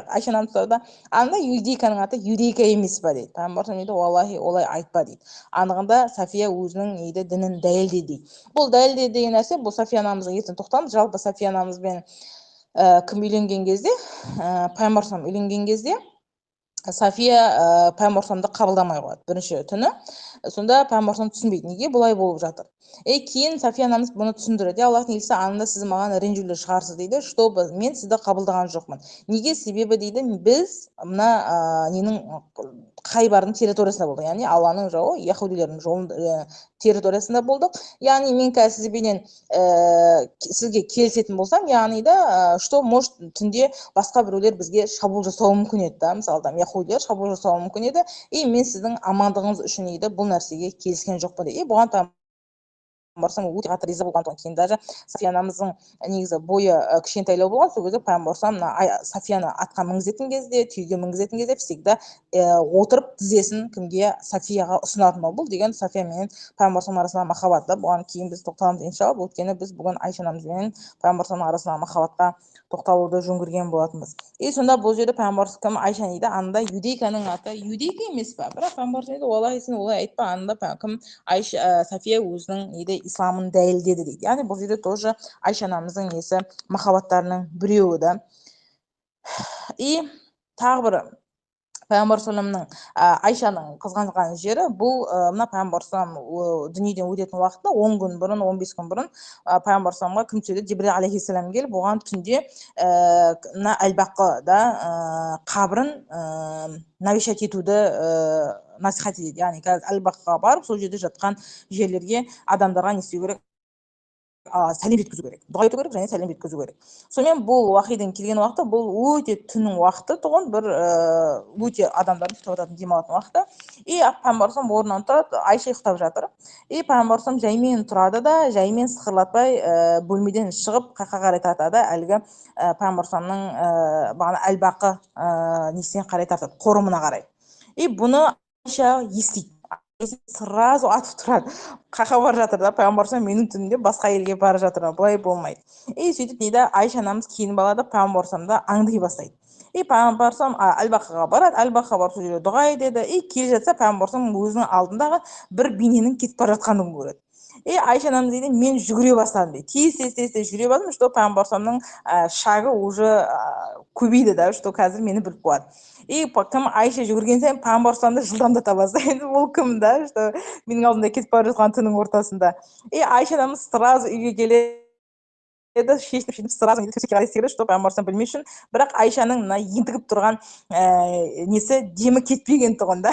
Айша анамыз тұрды, анында юдейканың аты юдейка емес па дейді. Пайғамбарымыз уаллахи олай айтпа дейді. Анығында Сафия өзінің дінін дәлелдеді дейді. Бұл дәлелдеді деген нәрсе, бұл Сафия анамыздың ертең тоқтамыз. Жалпы Сафия анамызбен кім үйленген кезде, пайғамбарымыз үйленген кезде Сафия пайғамбарымызды қабылдамай қояды бірінші түні. Сонда пайғамбарымыз түсінбейді, неге бұлай болып жатыр. Кейін Сафия анамыз бұны түсіндіреді. Аллахтың елшісі, анында сіз маған ренжулі шығарсыз дейді, чтобы мен сізді қабылдаған жоқпын. Неге? Себебі дейді, біз мына Хайбардың территориясында болдық. Яғни Алланың жауы, яхудилердің территориясында болдық. Яғни мен сізбенен сізге келісетін болсам, яғни что может түнде басқа біреулер бізге шабуыл жасауы мүмкін еді да. Мысалы яхудилер шабуыл жасауы мүмкін еді. И мен сіздің амандығыңыз үшін бұл нәрсеге келіскен жоқпын дейді. Бұған пайғамбарым өте қатты риза болғандықтан кейін даже София анамыздың негізі бойы кішкентайлау болған, сол кезде пайғамбарым мына Софияны атқа мінгізетін кезде, түйеге мінгізетін кезде всегда отырып тізесін кімге, Софияға ұсынатын. Бұл деген София менен пайғамбарым арасындағы махаббат да. Бұған кейін біз тоқталамыз иншалла. Өйткені біз бүгін Айша анамызбен пайғамбарым арасындағы махаббатқа тоқталуды жөн көрген болатынбыз. Сонда бұл жерде пайғамбарымыз кім? Айша дейді. Анда юдейканың аты юдейка емес па? Бірақ пайғамбарымыз дейді, олай сен олай айтпа. Анда кім? Айша София өзінің еді исламын дәлелдеді дейді. Яғни бұл жерде тоже Айша анамыздың несі махаббаттарының біреуі да. Тағы бір пайғамбарымның Айшаның қызғанған жері бұл мына пайғамбарым дүниеден өтетін уақытта 10 күн бұрын, 15 күн бұрын пайғамбарымға кім түседі? Жибрил алейхиссалам келіп, оған түнде мына әлбақыда қабірін навещать етуді насихат етеді. Яғни қазір әлбақыға барып, сол жерде жатқан жерлерге адамдарға не істеу керек? Сәлем жеткізу керек, дұға ету керек және сәлем жеткізу керек. Сонымен бұл уақиттен келген уақытта бұл өте түннің уақыты тұғын, бір өте адамдардың ұйықтап жататын демалатын уақыты. Пайғамбарым орнынан тұрады, Айша ұйықтап жатыр. Пайғамбарым жаймен тұрады да, жаймен сықырлатпай бөлмеден шығып қаққа қарай тартады. Әлгі пайғамбарымның бағана әлбақы несіне қарай тартады, қорымына қарай. Бұны Айша естиді. Сразу атып тұрады. Қақа бара жатыр да, пайғамбарым менің түнінде басқа елге бара жатыр, бұлай болмайды. Сөйтіп дейді, Айша анамыз киініп алады, пайғамбарымды аңдай бастайды. Пайғамбарым әлбақыға барады, әлбақыға барып сол жерде дұға етеді. Келе жатса, пайғамбарым өзінің алдындағы бір бейненің кетіп бара жатқанын көреді. Айша анамыз дейді, мен жүгіре бастадым дейді. Тез жүре бастадым, что пайғамбарымның шағы уже көбейді да, что қазір мені біліп қояды. Кім Айша жүгірген сайын пайғамбарымды жылдамдата бастайды. Бұл кім да, что менің алдымда кетіп бара жатқан түннің ортасында. Айша анамыз сразу үйге келеді. Шешініп сразу төсекке қарай секіреді, что пайғамбарым білмес үшін. Бірақ Айшаның мына ентігіп тұрған несі демі кетпеген тұғын да.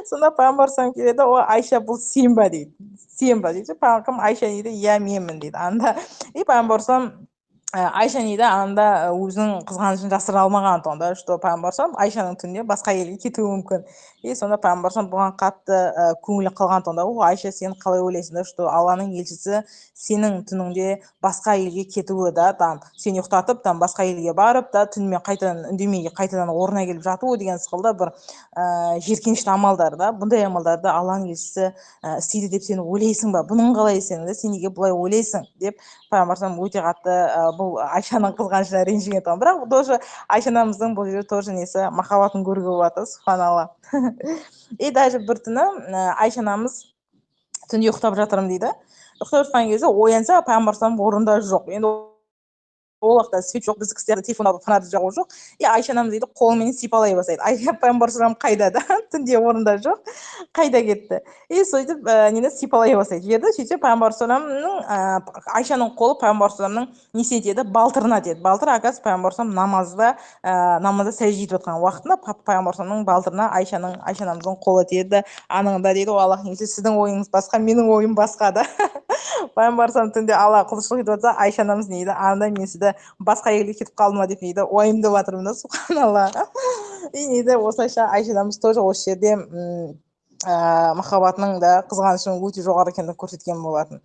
Сонда пайғамбарым келеді, о Айша, бұл сен ба дейді. Сен ба дейді. Пайғамбарым Айша дейді, иә менмін дейді. Анда пайғамбарым Айша дейді, анда өзінің қызғанышын жасыра алмаған тұғында, что пайғамбарым Айшаның түнде басқа елге кетуі мүмкін. Сонда пайғамбарым бұған қатты көңілі қалған тұғында, о Айша, сен қалай ойлайсың да, что Алланың елшісі сенің түніңде басқа елге кетуі да, сен ұйықтатып, басқа елге барып та түнімен қайтадан үндемей қайтадан орнына келіп жатуы деген сықылда бір жеркенішті амалдар да. Бұндай амалдарды Алланың елшісі істейді деп сен ойлайсың ба? Бұның қалай сен да, сен неге бұлай ойлайсың деп пайғамбарым өте қатты бұл Айшаның қызғанышына ренжіген тұғын. Бірақ тоже Айша анамыздың бұл жерде тоже несі махаббатын көруге болады, субханалла. Даже бір түні Айша анамыз түнде ұйықтап жатырмын дейді. Ұйықтап жатқан кезде оянса, пайғамбарым орында жоқ. Енді ол уақытта свет жоқ, бізді кісілерді телефон фонарь жағу жоқ. Айша анамыз дейді, қолымен сипалай бастайды. Пайғамбарым қайда да, түнде орында жоқ, қайда кетті. Сөйтіп нені сипалай бастайды жерді. Сөйтсе пайғамбарымның Айшаның қолы пайғамбарымның несіне тиеді? Балтырына тиеді. Балтыр, оказывается, пайғамбарым намазда сәжде етіп жатқан уақытында пайғамбарымның балтырына Айша анамыздың қолы тиеді. Аныңда дейді, о Аллахтың елшісі, сіздің ойыңыз басқа, менің ойым басқа да. Пайғамбарым түнде Алла құлшылық етіп жатса, Айша анамыз дейді, анда мен сізді басқа елге кетіп қалдым ма деп дейді, уайымдап жатырмын да, субханалла. Осылайша Айша анамыз тоже осы жерде махаббатының да қызғанышының өте жоғары екендігін көрсеткен болатын.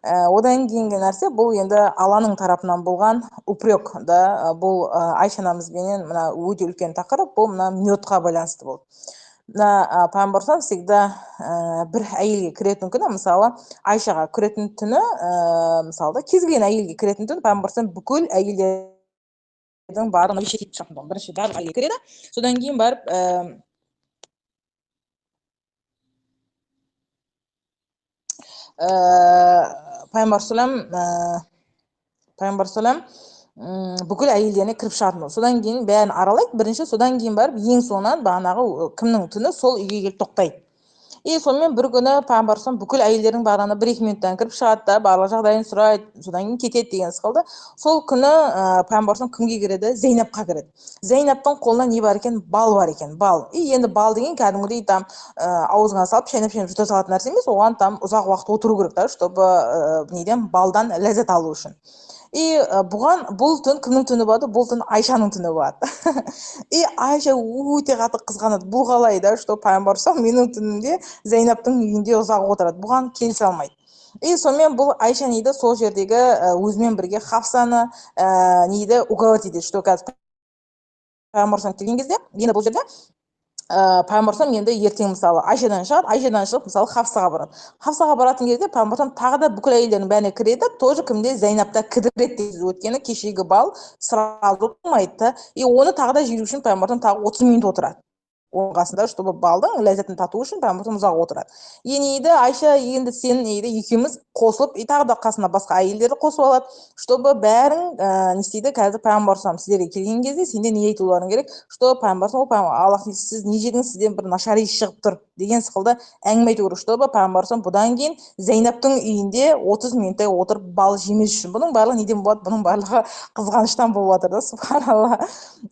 Одан кейінгі нәрсе бұл енді Алланың тарапынан болған упрек да. Бұл Айша анамызбенен мына өте үлкен тақырып, бұл мына мьотқа байланысты болды. Пайғамбарым всегда бір әйелге кіретін күні, мысалы Айшаға кіретін түні, мысалы кез келген әйелге кіретін түні пайғамбарым бүкіл әйелдердің барлығын навещать етіп шығатын. Бірінші барлық әйелге кіреді, содан кейін барып пайғамбарым бүкіл әйелдеріне кіріп шығатын. Содан кейін бәрін аралайды бірінші, содан кейін барып ең соңынан бағанағы кімнің түні сол үйге келіп тоқтайды. Сонымен бір күні пайғамбарым бүкіл әйелдердің барлығына 1-2 минуттан кіріп шығады да, барлық жағдайын сұрайды, содан кейін кетеді деген сықылды. Сол күні пайғамбарым кімге кіреді? Зейнапқа кіреді. Зейнаптың қолында не бар екен? Бал бар екен, бал. Енді бал деген кәдімгідей аузыңа салып шайнап жұта салатын нәрсе емес, оған ұзақ уақыт отыру керек та, чтобы неден балдан ләззат алу үшін. Бұл түн кімнің түні болады? Бұл түн Айшаның түні болады. Айша өте қатты қызғанады. Бұл қалай да, что пайғамбарым менің түнімде Зейнаптың үйінде ұзақ отырады. Бұған келісе алмайды. И сонымен бұл Айша нейді сол жердегі өзімен бірге Хafsаны нейді уговорить етеді, что қазір пайғамбар келген кезде енді бұл жерде пайғамбар енді ертең мысалы Айшадан шығып мысалы Хafsаға баратын кезде пайғамбар тағы да бүкіл әйелдердің бәріне кіреді, тоже кімде Зайнапта кідіреді дейді. Өйткені кешегі бал сразу болмайды, и оны тағы да жеу үшін пайғамбар тағы 30 минут отырады оның қасында, чтобы балдың ләззатын тату үшін пайғамбар ұзақ отырады. Енді Айша енді сен екеуміз қосылып, тағы да қасына басқа әйелдерді қосып алады, чтобы бәрің не істейді, қазір пайғамбар сіздерге келген кезде сенде не айтуларың керек, что пайғамбар Аллах сіз не жедіңіз, сізден бір нашар иіс шығып тұр деген сықылда әңгіме айту керек, чтобы пайғамбар бұдан кейін Зайнаптың үйінде 30 минуттай отырып бал жемес үшін. Бұның барлығы неден болады? Бұның барлығы қызғаныштан болып жатыр да, субханалла.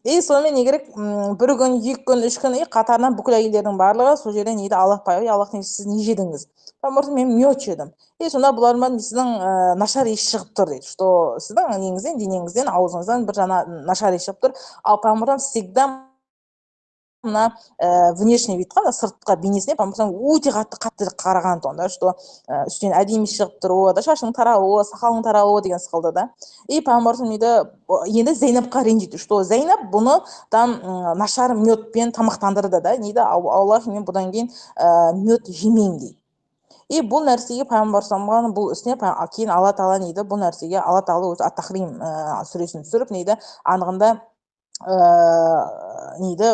И сонымен не керек, бір күн, 2 күн, 3 күн қатарынан бүкіл әйелдердің барлығы сол жерде нейді Аллах сіз не жедіңіз? Пайғамбар мен мед жедім. И сонда бұлардан сіздің нашар иіс шығып тұр дейді, что сіздің неңізден, денеңізден, аузыңыздан бір жаңа нашар иіс шығып тұр. Ал пайғамбар всегда мына внешний вид, сыртқы бейнесіне пайғамбар өте қатты қараған тон, да, что үстінен әдемі шығып тұруы, да, шашының тарауы, сақалының тарауы деген сықылды да. И пайғамбар енді Зайнапқа ренжиді, что Зайнап бұны там нашар медпен тамақтандырды да, нейді Аллах мен бұдан кейін мед жемеймін дейді. И бұл нәрсеге пайғамбар бұл ісіне кейін Алла Тағала нейді, бұл нәрсеге Алла Тағала өзі Ат-Тахрим сүресін түсіріп нейді, анығында нейді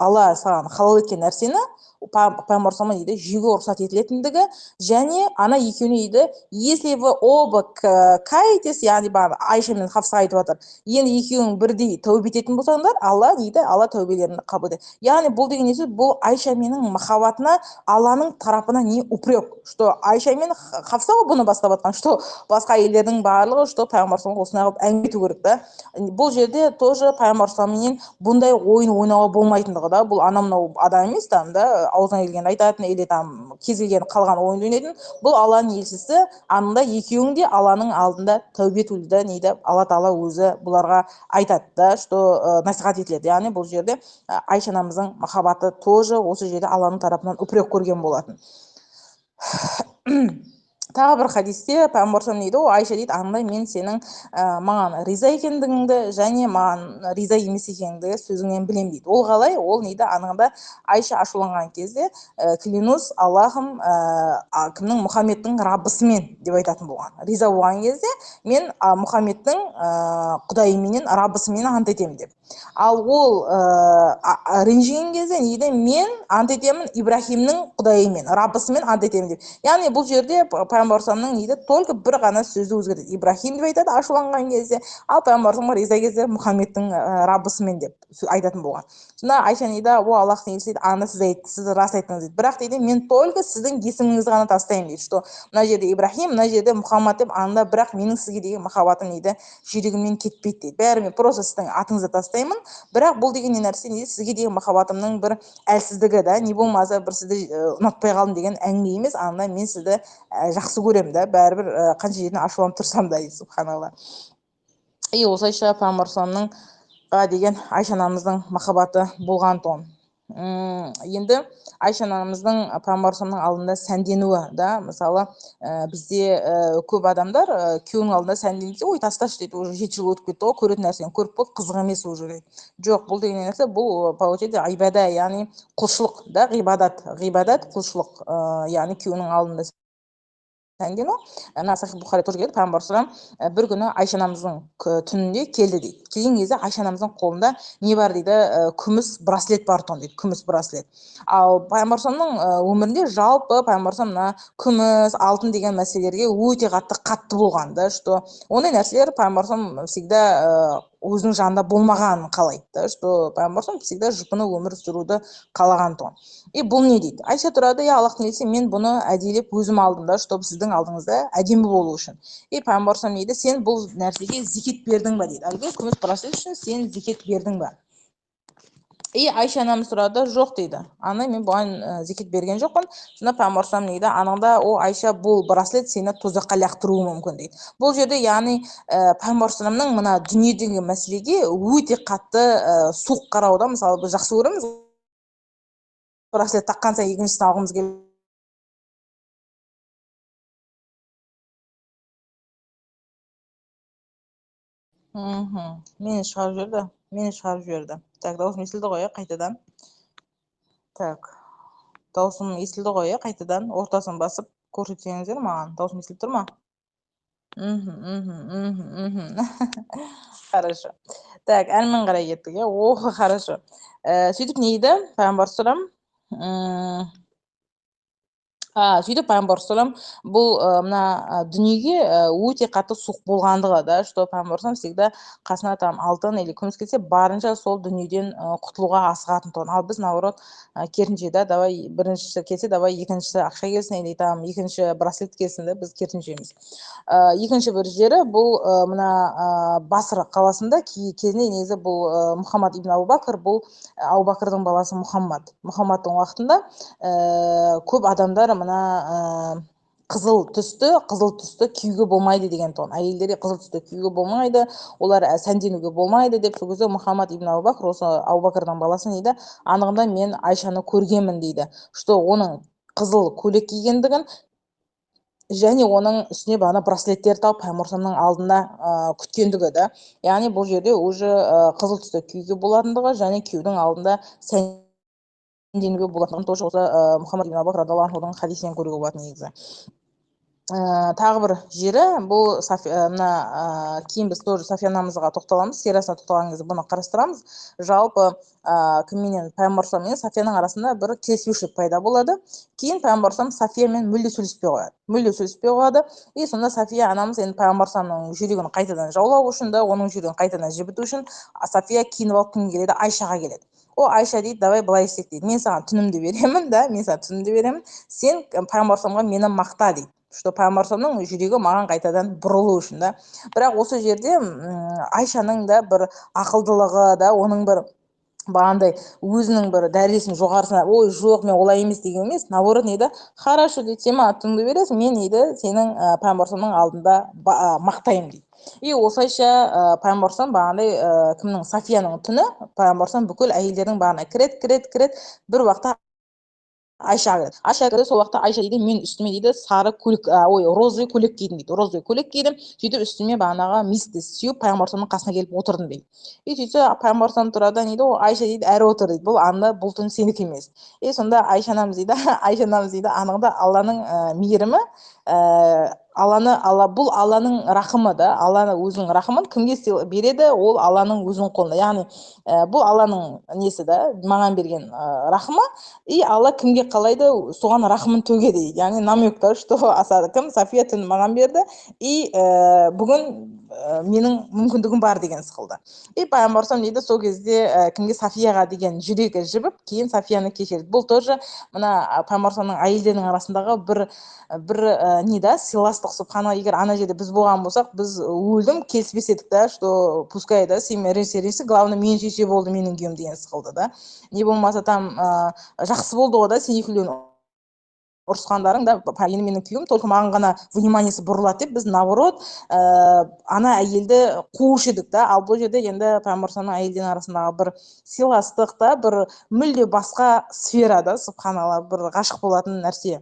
Алла саған халал еткен нәрсені пайғамбар нейді жеуге рұқсат етілетіндігі, және ана екеуіне дейді, если вы оба каетесь, яғни Айша мен Хafsa айтып жатыр, енді екеуің бірдей тәубе ететін болсаңдар, Алла дейді, Алла тәубелерін қабыл етеді. Яғни бұл деген не, бұл Айша менің махаббатына Алланың тарапына не упрек, что Айша мен Хafsa бұны бастап жатқан, что басқа әйелдердің барлығы, что пайғамбар осындай қылып әңгіме ету керек да. Бұл жерде тоже пайғамбар менен бұндай ойын ойнауға болмайтындығы да, бұл анау адам емес там да, аузына келген айтатын, или там кез келген қалған ойын ойнайтын. Бұл Алланың елшісі, анында екеуің де Алланың алдында тәубе етуді нейді Алла Тағала өзі бұларға айтады да, что насихат етіледі. Яғни бұл жерде Айша анамыздың махаббаты тоже осы жерде Алланың тарапынан упрек көрген болатын. Тағы бір хадисте пайғамбар дейді, Айша дейді, андай мен сенің маған риза екендігіңді және маған риза емес екендігіңді сөзіңнен білем дейді. Ол қалай? Ол нейді, анығында Айша ашуланған кезде клянусь Аллахым кімнің, Мұхаммедтің Раббысымен деп айтатын болған. Риза болған кезде мен Мұхаммедтің құдайыменен, Раббысымен ант етемін деп. Ал ол ренжіген кезде нейді, мен ант етемін Ибрахимнің құдайымен, Раббысымен ант етемін деп. Яғни бұл жерде пайғамбар нейді, только бір ғана сөзді өзгертеді. Ибрахим деп айтады ашуланған кезде, ал пайғамбар риза кезде Мұхаммедтің Раббысымен деп айтатын болған. Сонда Айша нейді, о Аллахтың елшісі дейді, аны сіз рас айттыңыз дейді. Бірақ дейді, мен только сіздің есіміңізді ғана тастаймын дейді, что мына жерде Ибрахим, мына жерде Мұхаммад деп, анда бірақ менің сізге деген махаббатым нейді жүрегімнен кетпейді дейді. Бәрі мен просто сіздің атыңызды тастаймын, бірақ бұл деген не нәрсе, нейді, сізге деген махаббатымның бір әлсіздігі да, не болмаса бір сізді ұнатпай қалдым деген әңгіме емес, анда мен сізді жақсы көремін да, бәрібір қанша жерден ашуланып тұрсам да, субханалла. И осылайша пайғамбар деген Айша анамыздың махаббаты болған тон. Енді Айша анамыздың пайғамбар алдында сәнденуі да, мысалы бізде көп адамдар күйеуінің алдында сәнденсе, ой тасташы дейді, уже 7 жыл өтіп кетті ғой, көретін нәрсені көріп болды, қызық емес уже дейді. Жоқ, бұл деген нәрсе, бұл получается айбада, яғни құлшылық да, ғибадат құлшылық, яғни күйеуінің алдында сәндену. Ана Сахих Бухари тоже келеді, пайғамбар бір күні Айша анамыздың түнінде келді дейді. Келген кезде Айша анамыздың қолында не бар дейді, күміс браслет бар тон дейді, күміс браслет. Ал пайғамбар өмірінде жалпы пайғамбар мына күміс, алтын деген мәселелерге өте қатты болған да, что ондай нәрселер пайғамбар всегда өзінің жанында болмаған қалайды да, что пайғамбар всегда жұпыны өмір сүруді қалаған тон. И бұл не дейді? Айша тұрады, я Аллахтың елшісі, мен бұны әдейілеп өзім алдым да, чтобы сіздің алдыңызда әдемі болу үшін. И пайғамбар дейді, сен бұл нәрсеге зекет бердің ба дейді. Әлгі күміс браслет үшін сен зекет бердің ба? И Айша анамыз сұрады, жоқ дейді. Ана мен бұған зекет берген жоқпын. Сонда пайғамбар дейді, аныңда о Айша бұл браслет сені тозаққа лақтыруы мүмкін дейді. Бұл жерде яғни пайғамбар мына дүниедегі мәселеге өте қатты суық қарауда, мысалы біз жақсы көреміз, браслет таққан сайын екіншісін алғымыз келеді. Мені шығарып жіберді. Мені шығарып жіберді. Так, дауысым естілді ғой, қайтадан. Так, дауысым естілді ғой, қайтадан. Ортасын басып көрсетсеңіздер маған. Дауысым естіліп тұр ма? Хорошо. Так, әрмен қарай кеттік, О, хорошо. Сөйтіп не еді, пайғамбар салам? Сөйтіп пайғамбар салам бұл мына дүниеге өте қатты суық болғандығы, да, что пайғамбар салам всегда қасына там алтын или күміс келсе барынша сол дүниеден құтылуға асығатын тұғын. Ал біз наоборот керісінше, да, давай біріншісі келсе, давай екіншісі ақша келсін, или там екінші браслет келсін, да, біз керісіншеміз. Екінші бір жері бұл мына Басра қаласында кезінде негізі бұл Мұхаммад ибн Абу Бакр, бұл Абу Бакрдың баласы Мұхаммадтың уақытында көп адамдар мына қызыл түсті киюге болмайды деген тұғын. Әйелдерге қызыл түсті киюге болмайды, олар сәнденуге болмайды деп, сол кезде Мұхаммад ибн Абу Бакр, осы Абу Бакрдың баласы дейді, анығында мен Айшаны көргенмін дейді, что оның қызыл көйлек кигендігін және оның үстіне бағана браслеттер тауып пайғамбарымның алдында күткендігі, да. Яғни бұл жерде уже қызыл түсті киюге болатындығы және киюдің алдында сәнденуге болатындығын тоже осы Мұхаммад ибн Абу Бакр радиаллаху анхудың хадисінен көруге болады негізі. Тағы бір жері бұл мына кейін біз тоже Сафия анамызға тоқталамыз, сирасына тоқталған кезде бұны қарастырамыз. Жалпы кімменен, пайғамбар салам мен Сафияның арасында бір келіспеушілік пайда болады. Кейін пайғамбар салам Сафиямен мүлде сөйлеспей қояды. И сонда Сафия анамыз енді пайғамбар саламның жүрегін қайтадан жаулау үшін, да, оның жүрегін қайтадан жібіту үшін Сафия киініп алып кімге келеді? Айшаға келеді. О, Айша дейді, давай былай істейік дейді, мен саған түнімді беремін, да, сен пайғамбар саламға мені мақта дейді, что пайғамбар саламның жүрегі маған қайтадан бұрылу үшін, да. Бірақ осы жерде Айшаның да бір ақылдылығы, да, оның бір бағандай өзінің бір дәрежесінің жоғарысына, ой жоқ мен олай емес деген емес, наоборот не еді, хорошо дейді, сен маған түніңді бересің, мен дейді сенің пайғамбар саламның алдында мақтаймын дейді. И осылайша пайғамбар салам бағандай кімнің, Сафияның түні пайғамбар салам бүкіл әйелдердің бағана кірет, бір уақытта Айша кірді, сол уақытта Айша дейді, мен үстіме дейді сары көйлек, розовый көйлек кидім дейді, сөйтіп үстіме бағанағы мисті сүйіп пайғамбар саламның қасына келіп отырдым дейді. И сөйтсе пайғамбар салам тұрады дейді, о Айша дейді, әрі отыр дейді, бұл анда бұл түн сенікі емес. И сонда Айша анамыз дейді, анығында Алланың мейірімі, бұл Алланың рахымы, да, Алла өзінің рахымын кімге береді, ол Алланың өзінің қолында. Яғни бұл Алланың несі, да, маған берген рахымы, и Алла кімге қалайды, соған рахымын төгеді дейді. Яғни намек, да, что кім Сафия түн маған берді, и бүгін менің мүмкіндігім бар деген сықылды. И пайғамбар салам дейді, сол кезде кімге, Сафияға деген жүрегі жібіп, кейін Сафияны кешірді. Бұл тоже мына пайғамбар саламның әйелдерінің арасындағы бір не, да, сыйластық. Субхана, егер ана жерде біз болған болсақ, біз өлдім келіспес едік, да, что пускай, да, сен ренсе, главное мен сүйсе болды менің күйеуім деген сықылды, да. Не болмаса там жақсы болды ғой, да, сен екеулерің ұрысқандарың, да, енді менің күйеуім только маған ғана вниманиесі бұрылады деп, біз наоборот ана әйелді қуушы едік, да. Ал бұл жерде енді пайғамбар саламның әйелдерінің арасындағы бір сыйластық, да, бір мүлде басқа сфера, да, субханалла, бір ғашық болатын нәрсе.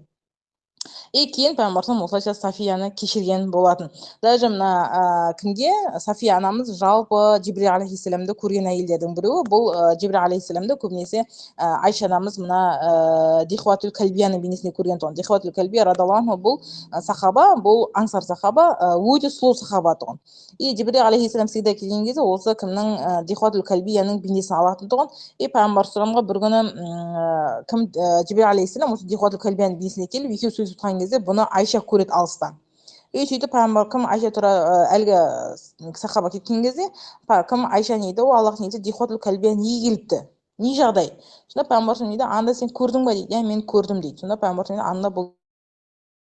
И кейін пайғамбар салам осылайша Сафияны кешірген болатын. Даже мына кімге, Сафия анамыз жалпы Жибрил алейхиссаламды көрген әйелдердің біреуі. Бұл Жибрил алейхиссаламды көбінесе Айша анамыз мына Дихватул Калбияның бейнесінде көрген тұғын. Дихватул Калбия радиаллаху анху бұл сахаба, бұл аңсар сахаба, өте сұлу сахаба тұғын. И Жибрил алейхиссалам всегда келген кезде осы кімнің, Дихватул Калбияның бейнесін алатын тұғын. И пайғамбар саламға бір күні кім, Жибрил алейхиссалам осы Дихватул Калбияның бейнесіне келіп екеуі сөйлесіп тұрған кезде бұны Айша көреді алыстан. И сөйтіп пайғамбар кім, Айша тұра әлгі сахаба кеткен кезде кім, Айша не еді, о Аллах не еді, Дихватул Калбия неге келіпті, не жағдай? Сонда пайғамбар не еді, анда сен көрдің ба дейді. Мен көрдім дейді. Сонда пайғамбар не еді, анда бұл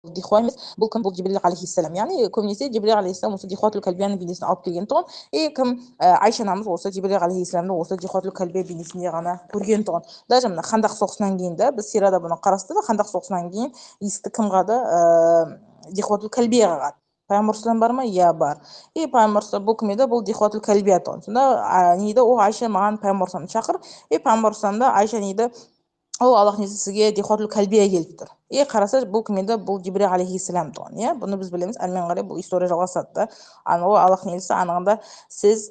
Дихуа емес, бұл кім, бұл Жибрил алейхиссалам. Яғни көбінесе Жибрил алейхиссалам осы Дихуатул Калбияның бейнесін алып келген тұғын. И кім, Айша анамыз осы Жибрил алейхиссаламды осы Дихуатул Калбия бейнесінде ғана көрген тұғын. Даже мына Хандақ соғысынан кейін, да, біз сирада бұны қарастырдық. Хандақ соғысынан кейін есікті кім қады? Дихуатул Калбия қағады. Пайғамбар салам бар ма? Иә, бар. И пайғамбар салам бұл кім еді? Бұл Дихуатул Калбия тұғын. Сонда не еді, о Айша маған пайғамбар саламды шақыр. И пайғамбар саламда Айша не еді, ол Аллах несі сізге дихотул кәлбия келіп тұр. Қараса бұл кім еді? Бұл Жибрил алейхиссалам туған. Бұны біз білеміз. Әрмен қарай бұл история жалғасады да. Ол Аллах несі анығында сіз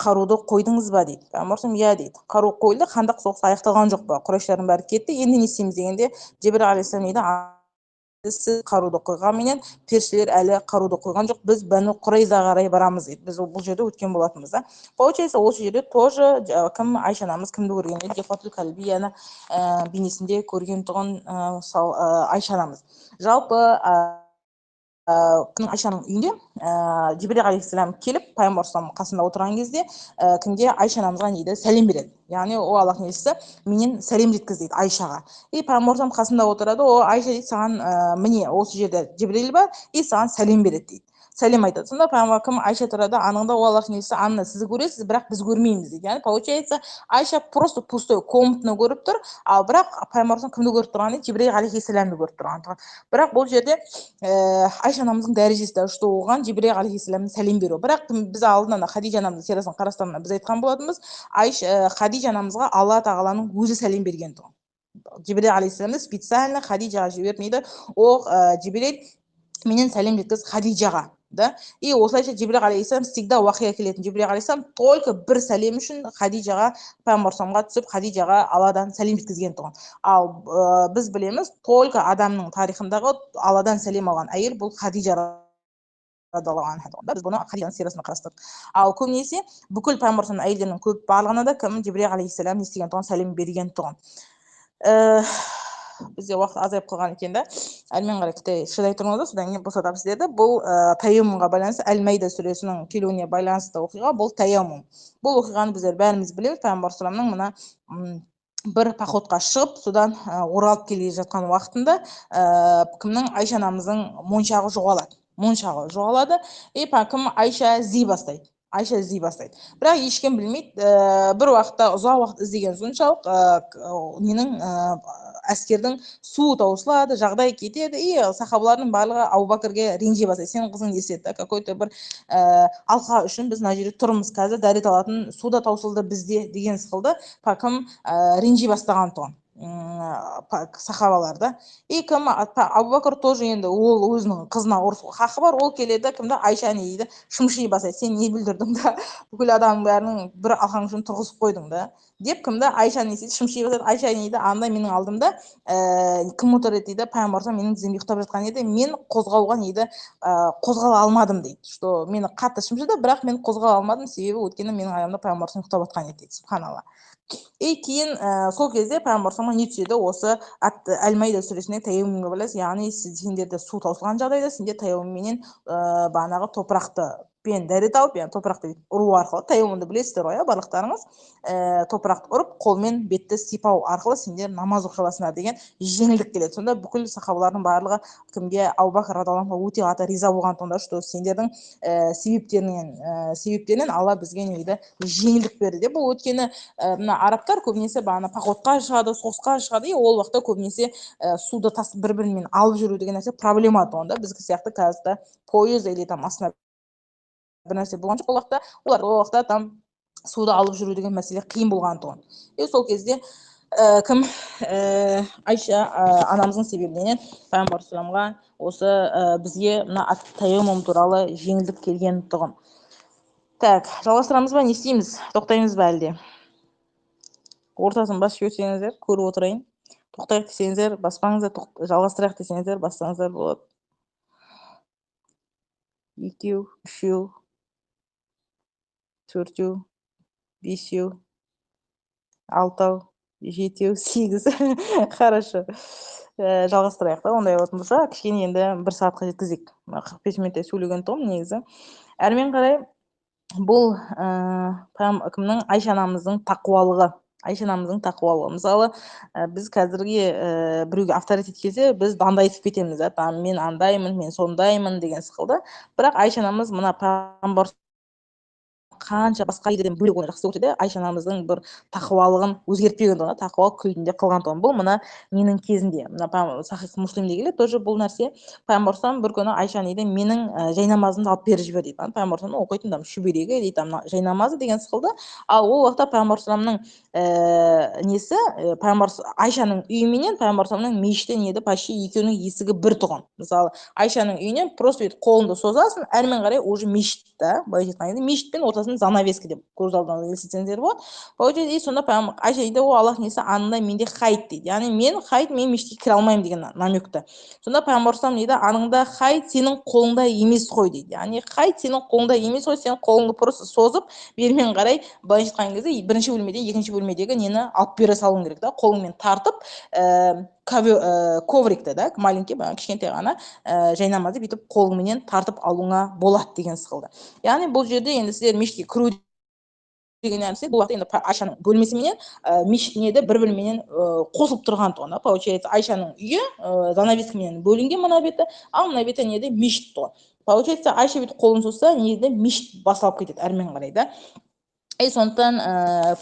қаруды қойдыңыз ба дейді. Пайғамбарым иә дейді. Қару қойылды, хандақ соғысы аяқталған жоқ па? Құрайыштардың бәрі кетті. Енді не істейміз дегенде Жибрил алейхиссалам дейді, сіз қаруды қойғанменен періштелер әлі қаруды қойған жоқ, біз Бәну Құрайзаға қарай барамыз дейді. Біз бұл жерде өткен болатынбыз да. Получается, осы жерде тоже кім Айша анамыз кімді көрген еді? Дихотул кәлбияны бейнесінде көрген тұғын Айша анамыз. Жалпы Айшаның үйінде Жибрил алейхиссалам келіп, пайғамбар қасында отырған кезде кімге? Айша анамызға не дейді? Сәлем береді. Яғни о Аллах несі менен сәлем жеткіз дейді Айшаға. Пайғамбар қасында отырады, о Айша дейді, саған міне осы жерде Жибрил бар, саған сәлем береді дейді. Сәлем айтады. Сонда пайғамбар кім? Айша тұрады, аныңда о Аллах несі Анна сізді көресіз, бірақ біз көрмейміз дейді. Яғни получается Айша просто пустой комнатаны көріп тұр, ал бірақ пайғамбар кімді көріп тұрған дейді? Жибрил алейхиссаламды көріп тұрған. Бірақ бұл жерде Айша анамыздың дәрежесі де что оған Жибрил алейхиссаламның сәлем беру. Бірақ біз алдынан Хадижа анамыздың сирасын қарастырғанда біз айтқан болатынбыз, Хадижа анамызға Алла тағаланың өзі сәлем берген тұғын. Жибрил алейхиссаламды специально Хадижаға жібермейді. О Жибрил менен сәлем жеткіз Хадижаға. Да? Осылайша Жибрил алейхиссалам всегда уақиға келетін. Жибрил алейхиссалам только бір сәлем үшін Хадижаға, пайғамбарымызға түсіп, Хадижаға Алладан сәлем жеткізген тұғын. Ал біз білеміз, только адамның тарихындағы Алладан сәлем алған әйел бұл Хадижа радиаллаху анха. Біз бұны Хадижаның сирасына қарастырдық. Ал көбінесе бүкіл пайғамбарымыздың әйелдерінің көп барлығына да кім? Жибрил алейхиссалам не істеген тұғын? Сәлем берген тұғын. Бізде уақыт азайып қалған екен да. Әлмен қарай кітап шыдай тұрмыз, содан кейін босатамыз сіздерді. Бұл тайяммумға байланысты, Әл-Майда сүресінің келуіне байланысты оқиға, бұл тайяммум. Бұл оқиғаны біздер бәріміз білеміз. Пайғамбар саллаллаху алейхи ва саллям мына бір походқа шығып, содан оралып келе жатқан уақытында кімнің? Айша анамыздың моншағы жоғалады. Кім? Айша іздей бастайды. Бірақ ешкім білмейді. Бір уақытта ұзақ уақыт іздеген соншалық ненің әскердің суы таусылады, жағдай кетеді, сахабалардың барлығы Абу-Бәкірге ренжи бастайды. Сенің қызың не істеді? Какой-то бір алқа үшін біз мына жерде тұрмыз, қазір дәрет алатын су да таусылды бізде деген сықылды кім ренжи бастаған тұғын сахабаларда. Кім? Абу-Бәкір тоже енді ол өзінің қызына ұрысуға хақы бар. Ол келеді, кімді? Айша не дейді? Шымши бастайды. Сен не білдірдің да бүкіл адамның бәрінің бір алқаң үшін тұрғызып қойдың да деп кімді? Айша не істейді? Шымши бастайды. Айша не дейді? Анда менің алдымда кім отыр еді дейді? Пайғамбар менің тіземде ұйықтап жатқан еді, мен қозғауға не дейді? Қозғала алмадым дейді. Что мені қатты шымшыды, бірақ мен қозғала алмадым, себебі өйткені менің аяғымда пайғамбар ұйықтап жатқан еді дейді. Субханалла. Кейін сол кезде пайғамбар не түседі? Осы Әл-Майда сүресіне тайяммумға байланысты, яғни сендерде су таусылған жағдайда сендер тайяммумменен бағанағы топырақты пен дәрет алып, яғни топырақты ұру арқылы, тайяммумды білесіздер ғой, барлықтарыңыз, топырақты ұрып, қолмен бетті сипау арқылы сендер намаз оқи аласыңдар деген жеңілдік келеді. Сонда бүкіл сахабалардың барлығы кімге? Абу-Бәкір радиаллаху анху өте қатты риза болғандығында, что сендердің себептерінен Алла бізге не дейді? Жеңілдік берді. Бұл өткені мына арабтар көбінесе бағана походқа шығады, соғысқа шығады, ол уақытта көбінесе суды тасып бір-бірімен алып жүру деген нәрсе проблема туғанда, біздің сияқты қазір пойыз или там астына бір нәрсе болған жоқ. Олар ол уақытта там суды алып жүру деген мәселе қиын болған тұғын. Сол кезде кім? Айша анамыздың себебінен пайғамбар саллаллаху алейхи ва салламға осы бізге мына тайяммум туралы жеңілдік келген тұғын. Так, жалғастырамыз ба? Не істейміз? Тоқтаймыз ба әлде? Ортасын басып өтсеңіздер, көріп отырайын. Тоқтайық десеңіздер, баспаңыздар, жалғастырайық десеңіздер, бассаңыздар болады. 2, 3, 4, 5, 6, 7, 8. Хорошо. Жалғастырайық та, ондай болатын болса, кішкене енді 1 сағатқа жеткізейік. 45 минуттай сөйлеген тұғым негізі. Әрмен қарай бұл кімнің? Айша анамыздың тақуалығы. Мысалы, біз қазірге біреуге авторитет келсе, біз дандайтып кетеміз. Мен андаймын, мен сондаймын деген сықылды. Бірақ Айша анамыз мына пайғамбар қанша басқа елдерден бөлек оны жақсы көрсе де Айша анамыздың бір тақуалығын өзгертпеген тұғын, тақуа күйінде қалған тұғын. Бұл мына менің кезінде мына Сахих Муслимде келеді тоже бұл нәрсе. Пайғамбар бір күні Айша дейді менің жай намазымды алып беріп жібер дейді. Пайғамбар оқитын шүберегі дейді жай намазы деген сықылды. Ал ол уақытта пайғамбар несі Айшаның үйі менен пайғамбар мешіті не еді, почти екеуінің есігі бір тұғын. Мысалы Айшаның үйінен просто қолыңды созасың, әрмен қарай уже мешіт та, былай айтқанда мешітпен ортасында занавеска деп көз алдыңызға елестетсеңіздер болады. Получается, сонда Айша дейді, о Аллах несі анында менде хайт дейді. Яғни мен мешітке кіре алмаймын деген намекті. Сонда пайғамбар дейді, аныңда хайт сенің қолыңда емес қой дейді. Яғни хайт сенің қолыңда емес қой, сен қолыңды просто созып бермен қарай былай айтқан кезде бірінші бөлмеден екінші бөлмедегі нені алып бере салуың керек та, қолыңмен тартып коврикті да, маленький кішкентай ғана жайнамазды бүйтіп қолыңменен тартып алуыңа болады деген сықылды. Яғни бұл жерде енді сіздер мешітке кіру деген нәрсе бұл уақытта енді Айшаның бөлмесіменен мешітіне бір бөлменен қосылып тұрған тұғын. Получается, Айшаның үйі занавескаменен бөлінген мына беті, ал мына беті неде мешіт тұғын. Получается, Айша бүйтіп қолын созса, неде мешіт басылып кетеді әрмен қарай да. Сондықтан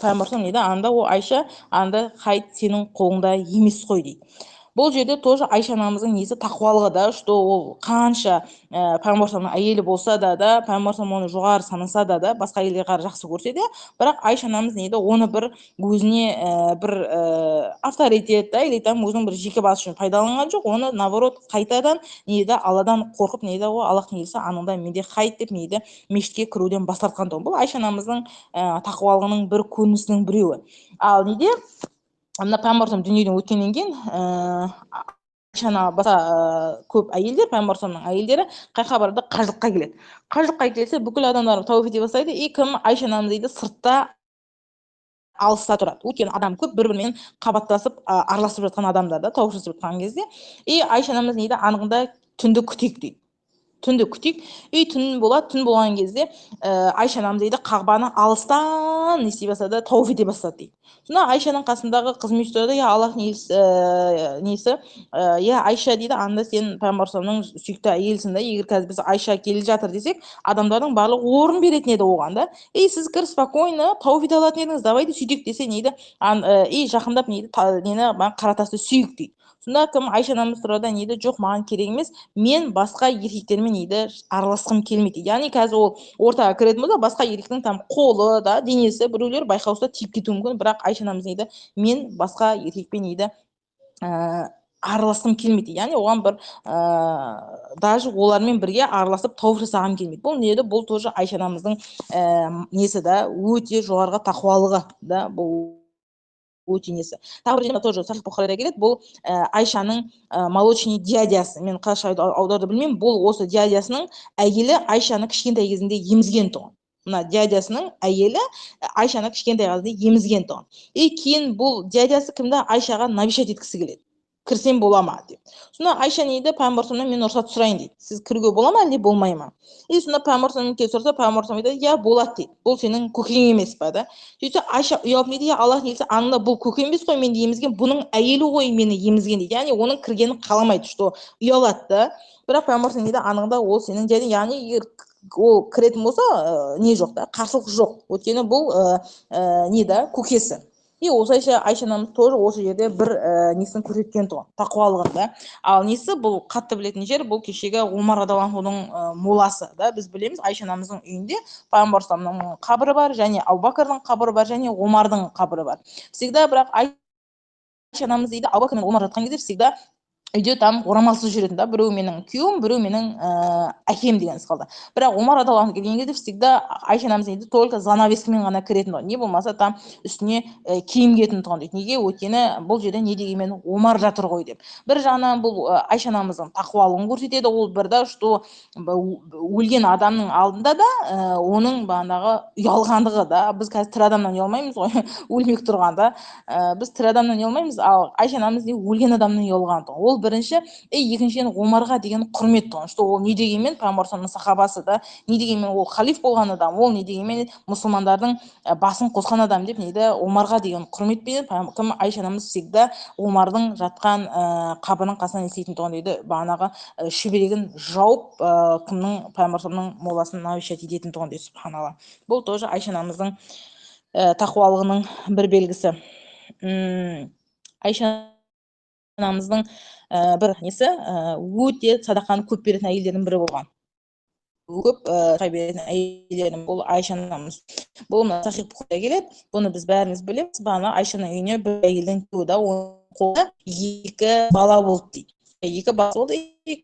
пайғамбар дейді, анда о Айша, анда хайт сенің қолыңда емес қой дейді. Бұл жерде тоже Айша анамыздың несі тақуалығы да, что ол қанша пайғамбар әйелі болса да, пайғамбар оны жоғары санаса да, басқа әйелге қарай жақсы көрсе де, бірақ Айша анамыз неді, оны бір өзіне бір авторитет да, или там өзінің бір жеке басы үшін пайдаланған жоқ, оны наоборот қайтадан неді, Алладан қорқып неді, о Аллахтың елшісі анында менде хайт деп неді, мешітке кіруден бас тартқан тұғын. Бұл Айша анамыздың тақуалығының бір көрінісінің біреуі. Ал неде мына пайғамбар дүниеден өткеннен кейін Айшаны баса көп әйелдер, пайғамбар әйелдері қайқа барады, қажылыққа келеді. Қажылыққа келсе бүкіл адамдар тауып ете бастайды, кім Айша анамыз дейді сыртта алыста тұрады. Өйткені адам көп бір-бірімен қабаттасып араласып жатқан адамдар да тауып жасап жатқан кезде, Айша анамыз дейді, анығында түнді күтейік дейді. Түнді күтейік. Түн болады, түн болған кезде Айша анамыз дейді қағбаны алыстан не істей бастады, тауып ете бастады дейді. Сонда Айшаның қасындағы қызметші тұрады, Аллахтың несі, Айша дейді, анда сен пайғамбарымның сүйікті әйелсің да, егер қазір біз Айша келе жатыр десек, адамдардың барлығы орын беретін еді оған да. Сіз кір спокойно тауып ете алатын едіңіз, давайте сөйтейік десе нейді, жақындап нейді, нені қаратасты сүйік дейді. Сонда кім Айша анамыз тұрады, нейді, жоқ маған керек емес, мен басқа еркектермен нейді араласқым келмейді. Яғни қазір ол ортаға кіретін болса, басқа еркектің там қолы да, денесі біреулер байқаусызда тиіп кетуі мүмкін, бірақ Айша анамыз нейді, мен басқа еркекпен нейді араласқым келмейді. Яғни оған бір даже олармен бірге араласып тауып жасағым келмейді. Бұл неді? Бұл тоже Айша анамыздың несі да, өте жоғарғы тақуалығы да, бұл өте несі. Тағы бір жерде тоже Сахих Бухарида келеді, бұл Айшаның молочный дядясы, мен қазақша аударды білмеймін, бұл осы дядясының әйелі Айшаны кішкентай кезінде емізген тұғын. Мына дядясының әйелі Айшаны кішкентай кезінде емізген тұғын. Кейін бұл дядясы кімді? Айшаға навещать еткісі келеді. Кірсем бола ма деп. Сонда Айша нейді, пайғамбарымнан мен рұқсат сұрайын дейді. Сіз кіруге бола ма, әлде болмай ма? Сонда пайғамбарымнан келіп сұраса, пайғамбарым дейді, болады дейді. Бұл сенің көкең емес па да? Сөйтсе Айша ұялып не дейді, Аллах несі, анында бұл көкең емес қой менде емізген, бұның әйелі ғой мені емізген дейді. Яғни оның кіргенін қаламайды, что ұялады да. Бірақ пайғамбарым дейді, анығында ол сенің және, яғни егер ол кіретін болса, не жоқ да, қарсылық жоқ. Өйткені бұл не да, көкесі. Осылайша Айша анамыз тоже осы жерде бір несін көрсеткен тұғын, тақуалығын да. Ал несі бұл қатты білетін жер, бұл кешегі Омар радиаллаху анхудың моласы да. Біз білеміз, Айша анамыздың үйінде пайғамбарымның қабірі бар, және Абу Бәкірдің қабірі бар, және Омардың қабірі бар. Всегда бірақ Айша анамыз дейді, Абу Бәкір мен Омар жатқан кезде всегда үйде там орамалсыз жүретін да, біреу менің күйеуім, біреу менің әкем деген сықалды. Бірақ Омар радиаллаху анху келген кезде всегда Айша анамыз дейді, только занавескамен ғана кіретін тұғын. Не болмаса там үстіне киім киетін тұғын дейді. Неге? Өйткені бұл жерде не дегенмен Омар жатыр ғой деп. Бір жағынан бұл Айша анамыздың тақуалығын көрсетеді, ол бір да, что өлген адамның алдында да оның бағанағы ұялғандығы да. Біз қазір тірі адамнан ұялмаймыз ғой, өлмек тұрғанда. Біз тірі адамнан ұялмаймыз, ал Айша анамыз өлген адамнан ұялған тұғын. Ол бірінші, екіншіден Омарға деген құрмет тұғын. Что ол не дегенмен Пайғамбар сахабасы да, не дегенмен ол халиф болған адам, ол не дегенмен мұсылмандардың басын қосқан адам деп нейді Омарға деген құрметпен кім Айша анамыз всегда Омардың жатқан қабырының қасынан естейтін тұғын дейді. Бағанағы шүберегін жауып кімнің Пайғамбарымның моласын навещать ететін тұғын дейді. Субханалла. Бұл тоже Айша анамыздың тақуалығының бір белгісі. Айша анамыздың бір несі өте садақаны көп беретін әйелдердің бірі болған. Көп беретін әйелдердің бұл Айша анамыз. Бұл Сахих Бухарида келеді. Бұны біз бәріміз білеміз. Бағана Айшаның үйіне бір әйелдің күйеуі, оның қолда 2 бала болды дейді. 2 бала болды.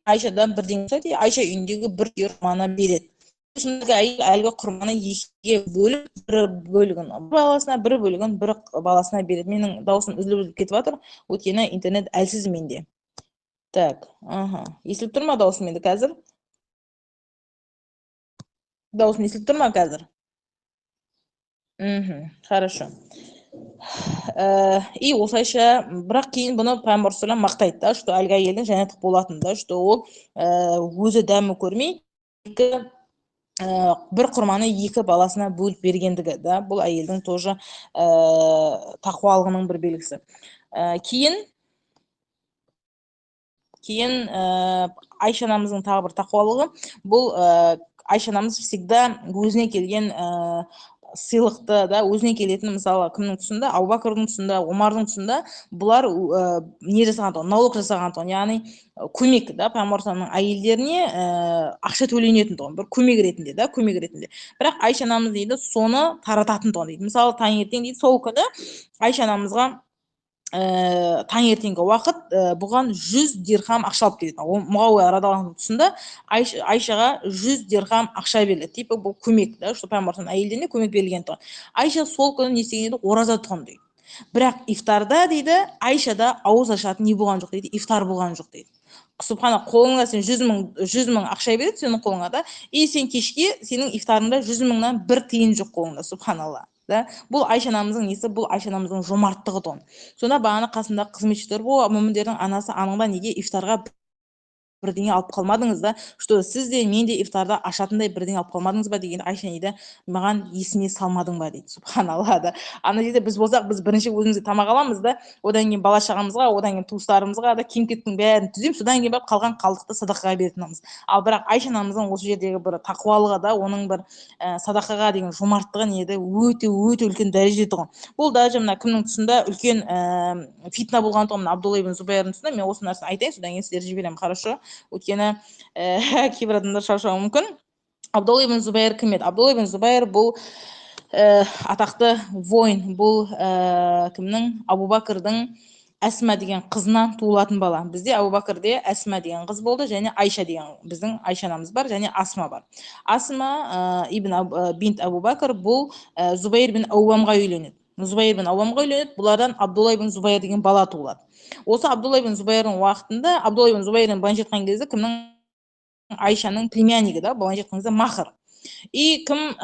Айшадан бірдеңе сұрайды. Айша үйіндегі бір құрманы береді. Сондағы әйел әлгі құрманы 2-ге бөліп, бір бөлігін баласына, бір бөлігін бір баласына береді. Менің дауысым үзіліп кетіп жатыр, өйткені интернет әлсіз менде. Так, естіліп тұр ма дауысым енді қазір? Дауысым естіліп тұр ма қазір? Хорошо. И осылайша, бірақ кейін бұны Пайғамбар саллаллаху алейхи мақтайды да, что әлгі әйелдің жәннаттық болатыны да, что ол өзі дәмі көрмей, бір құрманы 2 баласына бөліп бергендігі да, бұл әйелдің тоже тақуалығының бір белгісі. Кейін Айша анамыздың тағы бір тақуалығы, бұл Айша анамыз всегда өзіне келген сыйлықты да, өзіне келетін, мысалы, кімнің тұсында, Абу Бәкірдің тұсында, Омардың тұсында бұлар не жасаған тұғын, налог жасаған тұғын, яғни көмек да, Пайғамбарымның әйелдеріне ақша төленетін тұғын, бір көмек ретінде да, көмек ретінде. Бірақ Айша анамыз дейді, соны тарататын тұғын дейді. Мысалы, таңертең дейді, сол күні Айша анамызға таңертеңгі уақыт бұған 100 дирхам ақша алып келеді. Муауия радиаллаху анху тұсында Айшаға 100 дирхам ақша беріледі. Типа бұл көмек да, что Пайғамбарымның әйелдеріне көмек берілген тұғын. Айша сол күні не істеген еді? Ораза тұғын дейді. Бірақ ифтарда дейді, Айшада ауыз ашатын не болған жоқ дейді, ифтар болған жоқ дейді. Субхана, қолыңа сен 100 мың ақша береді сенің қолыңа да, и сен кешке сенің ифтарында 100 мыңнан 1 тиын жоқ қолыңда, субханалла. Да? Бұл Айша анамыздың несі, бұл Айша анамыздың жомарттығы тұғын. Сонда бағана қасында қызметшілер, бұл мүміндердің анасы аныңда неге ифтарға бірдеңе алып қалмадыңыз да, что сіз де мен де ифтарда ашатындай бірдеңе алып қалмадыңыз ба дегенде Айша дейді, маған есіне салмадың ба дейді. Субханалла да. Ана жерде біз болсақ, біз бірінші өзімізге тамақ аламыз да, одан кейін бала шағамызға, одан кейін туыстарымызға да кем-кетіктің бәрін түзейміз, содан кейін барып қалған қалдықты садақаға беретініміз. Ал бірақ Айша анамыздың осы жердегі бір тақуалығы да, оның бір садақаға деген жомарттығы неді, өте үлкен дәрежеде тұғын. Бұл даже мына кімнің тұсында үлкен фитна болған тұғын, Абдулла ибн Зубайрдың тұсында. Мен осы нәрсені айтайын, содан кейін сіздер жіберемін, хорошо? Өйткені кейбір адамдар шаршауы мүмкін. Абдулла ибн Зубайр кім еді? Абдулла ибн Зубайр бұл атақты воин, бұл кімнің? Абу Бәкірдің Әсма деген қызынан туылатын бала. Бізде Абу Бәкірде Әсма деген қыз болды, және Айша деген біздің Айша анамыз бар, және Асма бар. Асма бинт Абу Бәкір бұл Зубайр бин Ауамға үйленеді. Зубайр бин Ауамға үйленеді, бұлардан Абдулла ибн Зубайр деген бала туылады. Осы Абдулла ибн Зубайрдың уақытында, Абдулла ибн Зубайрдың былайша айтқан кезде кімнің? Айшаның племяннигі да, былайша айтқан кезде Махр. И кім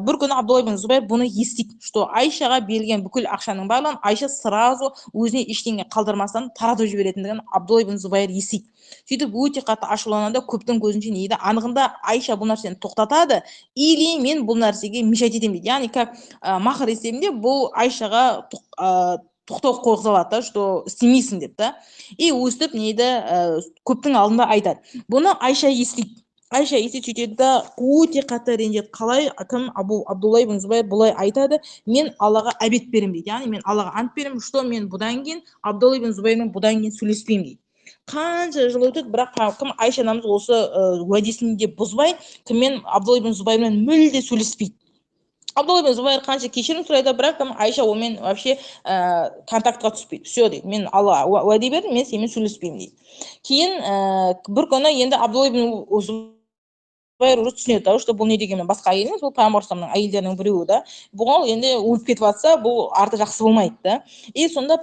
бір күні Абдулла ибн Зубайр бұны естиді, что Айшаға берілген бүкіл ақшаның барлығын Айша сразу өзіне ештеңе қалдырмастан таратып жіберетіндігін Абдулла ибн Зубайр естиді. Сөйтіп өте қатты ашуланады, көптің көзінше нейді, анығында Айша бұл нәрсені тоқтатады, или мен бұл нәрсеге мешайт етемін дейді. Яғни как Махр есебінде бұл Айшаға тоқтау қойғызалады, что істемейсің деп та. И өстіп нейді көптің алдында айтады. Бұны Айша естиді. Айша естиді, сөйтеді да өте қатты ренжиді. Қалай кім Абдулла ибн Зубайр бұлай айтады? Мен Аллаға әбет беремін дейді. Яғни мен Аллаға ант беремін, что мен бұдан кейін Абдулла ибн Зубайрмен бұдан кейін сөйлеспеймін дейді. Қанша жыл өтеді, бірақ кім Айша анамыз осы уәдесін де бұзбай, кіммен Абдулла ибн Зубайрмен мүлде сөйлеспейді. Абдулла ибн Зубайр қанша кешірім сұрайды, бірақ Айша онымен вообще контактқа түспейді. Все дейді, мен Алла уәде бердім, мен сенімен сөйлеспеймін дейді. Кейін бір күні енді Абдулла ибн Зубайр уже түсінеді, что бұл не дегенмен басқа әйел емес, бұл Пайғамбарымның әйелдерінің біреуі да. Бұған енді өліп кетіп жатса, бұл арты жақсы болмайды да. И сонда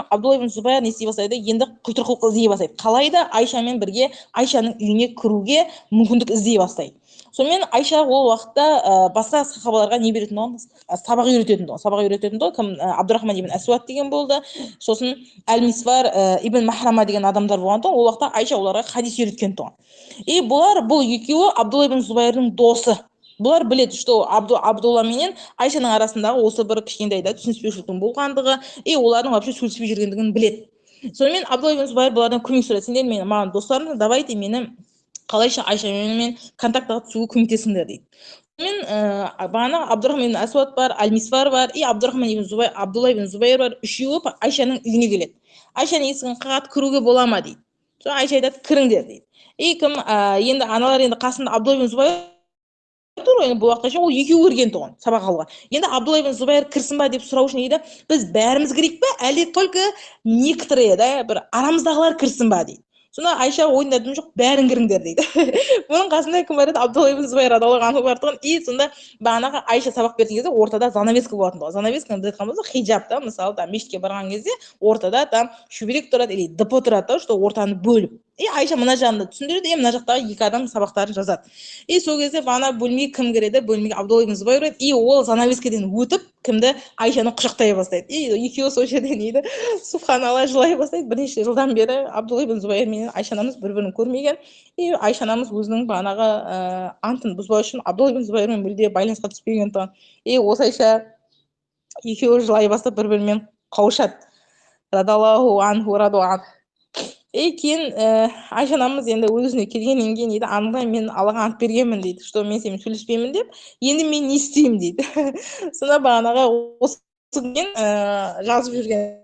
Абдулла ибн Зубайр не істей бастайды, енді құйтырқылық іздей бастайды. Қалай да Айшамен бірге Айшаның үйіне кіруге мүмкіндік іздей бастайды. Сонымен Айша ол уақытта басқа сахабаларға не беретін тұғын, сабақ үйрететін тұғын. Кім? Абдурахман ибн Асуад деген болды. Сосын Әл-Мисвар ибн Махрама деген адамдар болған тұғын. Ол уақытта Айша оларға хадис үйреткен тұғын. И бұл екеуі Абдулла ибн Зубайрдың досы. Бұлар біледі, что Абдулла менен Айшаның арасындағы осы бір кішкентай да түсініспеушіліктің болғандығы, и олардың вообще сөйлеспей жүргендігін біледі. Сонымен Абдулла ибн Зубайр бұлардан көмек сұрайды. Сендер маған достарым, давайте мені қалайша Айшамен контактыға түсуге көмектесіңдер дейді. Мен бағана Абдурахман ибн Асуад бар, Әл-Мисвар бар, и Абдулла ибн Зубайр бар. Үшеуі Айшаның үйіне келеді. Айшаның есігін қағады, кіруге бола ма дейді. Сол Айша айтады, кіріңдер дейді. И кім енді аналар енді қасында Абдулла ибн Зубайр тұр, енді бұл уақытқа ол екеуі кірген тұғын сабақ алуға. Енді Абдулла ибн Зубайр кірсін ба деп сұрау үшін дейді, біз бәріміз кірейік пе, әлде только некоторые, да, бір арамыздағылар кірсін ба дейді. Сонда Айша ойында дым жоқ, бәрін кіріңдер дейді. Бұның қасында кім бар еді? Абдулла ибн Зубайр радиаллаху анху бар тұғын. И сонда бағанағы Айша сабақ берген кезде ортада занавеска болатын тұғын. Занавеска біз айтқан болсақ хиджаб, да, мысалы там мешітке барған кезде ортада там шүберек тұрады или дпо тұрады, да, что ортаны бөліп. И Айша мына жағында түсіндіреді, и мына жақтағы екі адам сабақтарын жазады. И сол кезде бағана бөлмеге кім кіреді? Бөлмеге Абдулла ибн Зубайр кіреді, и ол занавескеден өтіп кімді? Айшаны құшақтай бастайды. И екеуі сол жерде не дейді? Субханалла жылай бастайды. Бірнеше жылдан бері Абдулла ибн Зубайр менен Айша анамыз бір-бірін көрмеген. И Айша анамыз өзінің бағанағы антын бұзбау үшін Абдулла ибн Зубайрмен мүлде байланысқа түспеген тұғын. И осылайша екеуі жылай бастап бір-бірімен қауышады. Радаллаху анху раду анху. Кейін Айша анамыз енді өзіне келгеннен кейін дейді, анығында мен Аллаға ант бергенмін дейді, что мен сенімен сөйлеспеймін деп, енді мен не істеймін дейді. Сонда бағанағы осы күннен жазып жүрген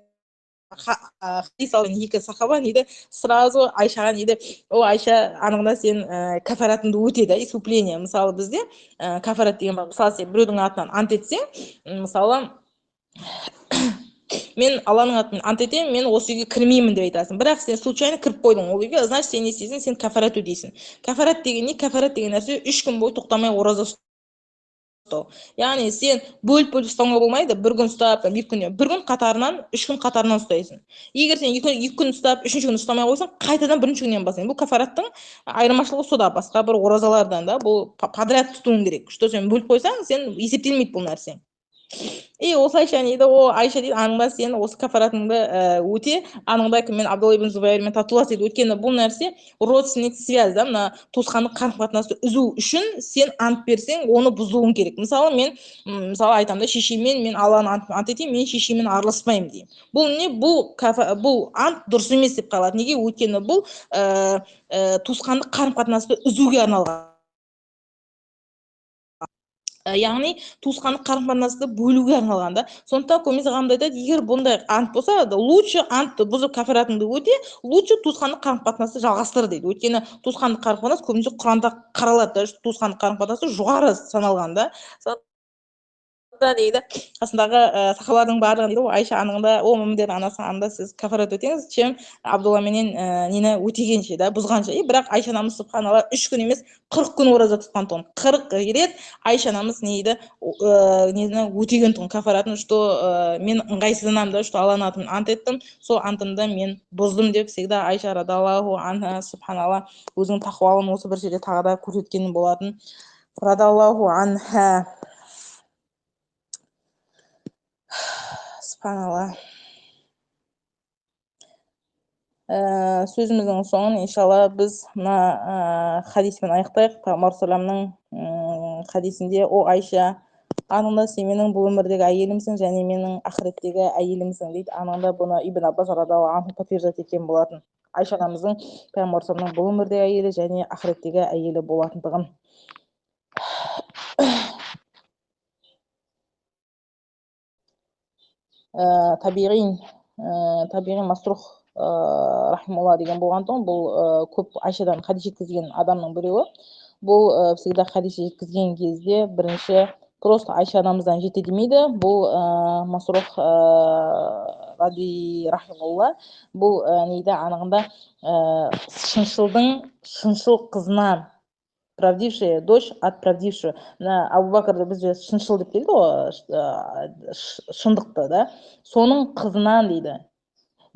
хадис алған екі сахаба дейді, сразу Айшаға дейді, о Айша, анығында сен кафаратыңды өтеді, искупление. Мысалы бізде кафарат деген бар, мысалы сен біреудің атынан ант етсең, мысалы мен Алланың атымен ант етемін, мен осы үйге кірмеймін деп айтасың. Бірақ сен случайно кіріп қойдың ол үйге, значит сен не істейсің? Сен кафарат өтейсің. Кафарат деген не? Кафарат деген нәрсе 3 күн бойы тоқтамай ораза ұстау. Яғни сен бөліп ұстауға болмайды, бір күн ұстап, екі күн, бір күн қатарынан, 3 күн қатарынан ұстайсың. Егер сен екі күн ұстап, үшінші күн ұстамай қойсаң, қайтадан бірінші күннен бастайсың. Бұл кафараттың айырмашылығы сода, басқа бір оразалардан да, бұл подряд тұтуың керек. Что сен бөліп қойсаң, сен есептелмейді бұл нәрсе. И осылайша дейді, о Айша дейді, аныңда сен осы кафаратыңды өте, аныңда мен Абдулла ибн Зубайрмен татулас дейді. Өйткені бұл нәрсе родственник связь, да, мына туысқандық қарым-қатынасты үзу үшін сен ант берсең, оны бұзуың керек. Мысалы мен айтамын да, шешеммен мен Алланың ант етейін, мен шешеммен араласпаймын деймін. Бұл не? Бұл ант дұрыс емес деп қалады. Неге? Өйткені бұл туысқандық қарым-қатынасты үзуге арналған. Яғни туысқандық қарым-қатынасты бөлуге арналған да. Сондықтан көбінесе ғалымдар айтады, егер бұндай ант болса, лучше антты бұзып кафаратыңды өте, лучше туысқандық қарым-қатынасты жалғастыр дейді. Өйткені туысқандық қарым-қатынас көбінесе Құранда қаралады, туысқандық қарым-қатынасы жоғары саналған да. Дейді, қасындағы сахабалардың барлығы дейді, Айша анығында, о мамамдер анасы анда сіз кафарат өтеңіз, чем Абдулла менен нені өтегенше, да, бұзғанша. Бірақ Айша анамыз субханалла 3 күн емес 40 күн ораза тұтқан тұғын. 40 рет Айша анамыз нені өтеген тұғын кафаратын, что мен ыңғайсызданамын да, что Алланың атымен ант еттім, сол антымды мен бұздым деп всегда Айша радаллаху анха субханалла өзінің тақуалығын осы бір жерде тағы да көрсеткен болатын. Радаллаху анха. Субханалла. Сөзіміздің соңын иншалла біз мына хадиспен аяқтайық. Пайғамбар саламның хадисінде, о Айша, анығында сен менің бұл өмірдегі әйелімсің және менің ақыреттегі әйелімсің дейді. Анығында бұны Ибн Аббас радиаллаху анху подтверждать еткен болатын. Айша анамыздың Пайғамбар саламның бұл өмірдегі әйелі және ақыреттегі әйелі болатындығын. Табиғи Масрух рахималла деген болған тұғын. Бұл көп Айшадан хадис жеткізген адамның біреуі. Бұл всегда хадис жеткізген кезде бірінші просто Айша анамыздан жете демейді. Бұл Масрух ради рахималла. Бұл нейді анығында шыншыл қызынан правдившая дочь от правдившего. Абу Бакрды бізде шыншыл деп келді ғой, шындықты, да. Соның қызынан дейді.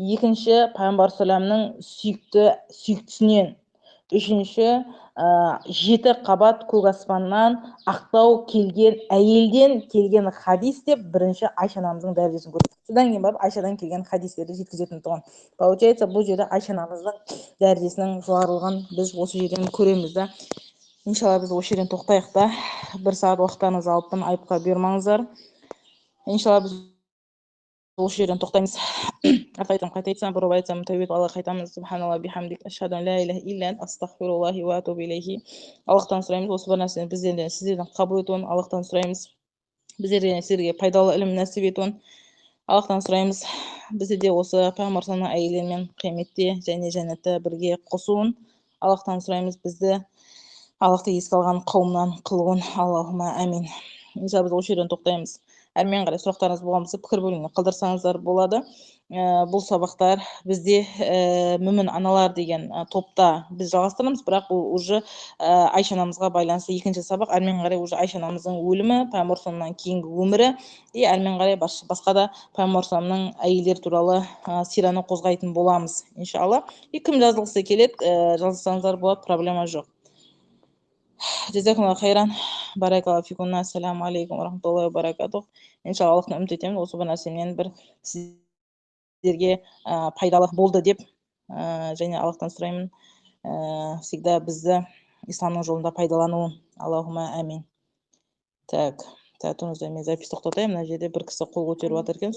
Екінші, Пайғамбар саламның сүйіктісінен. Үшінші, 7 қабат көк аспаннан ақтау келген әйелден келген хадис деп бірінші Айша анамыздың дәрежесін көрсетті. Содан кейін барып Айшадан келген хадистерді жеткізетін тұғын. Получается, бұл жерде Айша анамыздың дәрежесінің жоғарылығын біз осы жерден көреміз да. Иншалла біз осы жерден тоқтайық та. 1 сағат уақыттарыңызды алыппын, айыпқа бұйырмаңыздар. Иншалла біз осы жерден тоқтаймыз. Қайта айтсам, бұрып айтсам, тәубе Аллаға қайтамыз. Субханалла бихамдик, ашхаду ан ла иляха илля ант, астағфируллахи ва атубу илейхи. Аллахтан сұраймыз, осы бір нәрсені бізден сіздерден қабыл етуін. Аллахтан сұраймыз, сіздерге пайдалы ілім нәсіп етуін. Аллахтан сұраймыз, бізді де осы пайғамбар әйелдермен қияметте және жәннатта бірге қосуын. Аллахтан сұраймыз, бізді Аллахты еске алған қауымнан қылуын. Аллахума әмин. Иншалла біз осы жерден тоқтаймыз. Әрмен қарай сұрақтарыңыз болған болса, пікір бөліміне қалдырсаңыздар болады. Бұл сабақтар бізде мүмін аналар деген топта біз жалғастырамыз, бірақ бұл уже Айша анамызға байланысты екінші сабақ. Әрмен қарай уже Айша анамыздың өлімі, пайғамбар кейінгі өмірі, әрмен қарай басқа да пайғамбар әйелдер туралы сираны қозғайтын боламыз, иншалла. Кім жазылғысы келеді, жазылсаңыздар болады, проблема жоқ. Жазакумуллаху хайран. Баракаллаху фикум. Ассаламу алейкум ва рахматуллахи ва баракатух. Иншалла, Аллахтан үміт етемін, осы бір нәрсемен бір сіздерге пайдалы болды деп, және Аллахтан сұраймын, всегда бізді исламның жолында пайдалануын. Аллахума әмин. Так, тұрыңыздар, мен запись тоқтатайын. Мына жерде бір кісі қол көтеріп жатыр екен.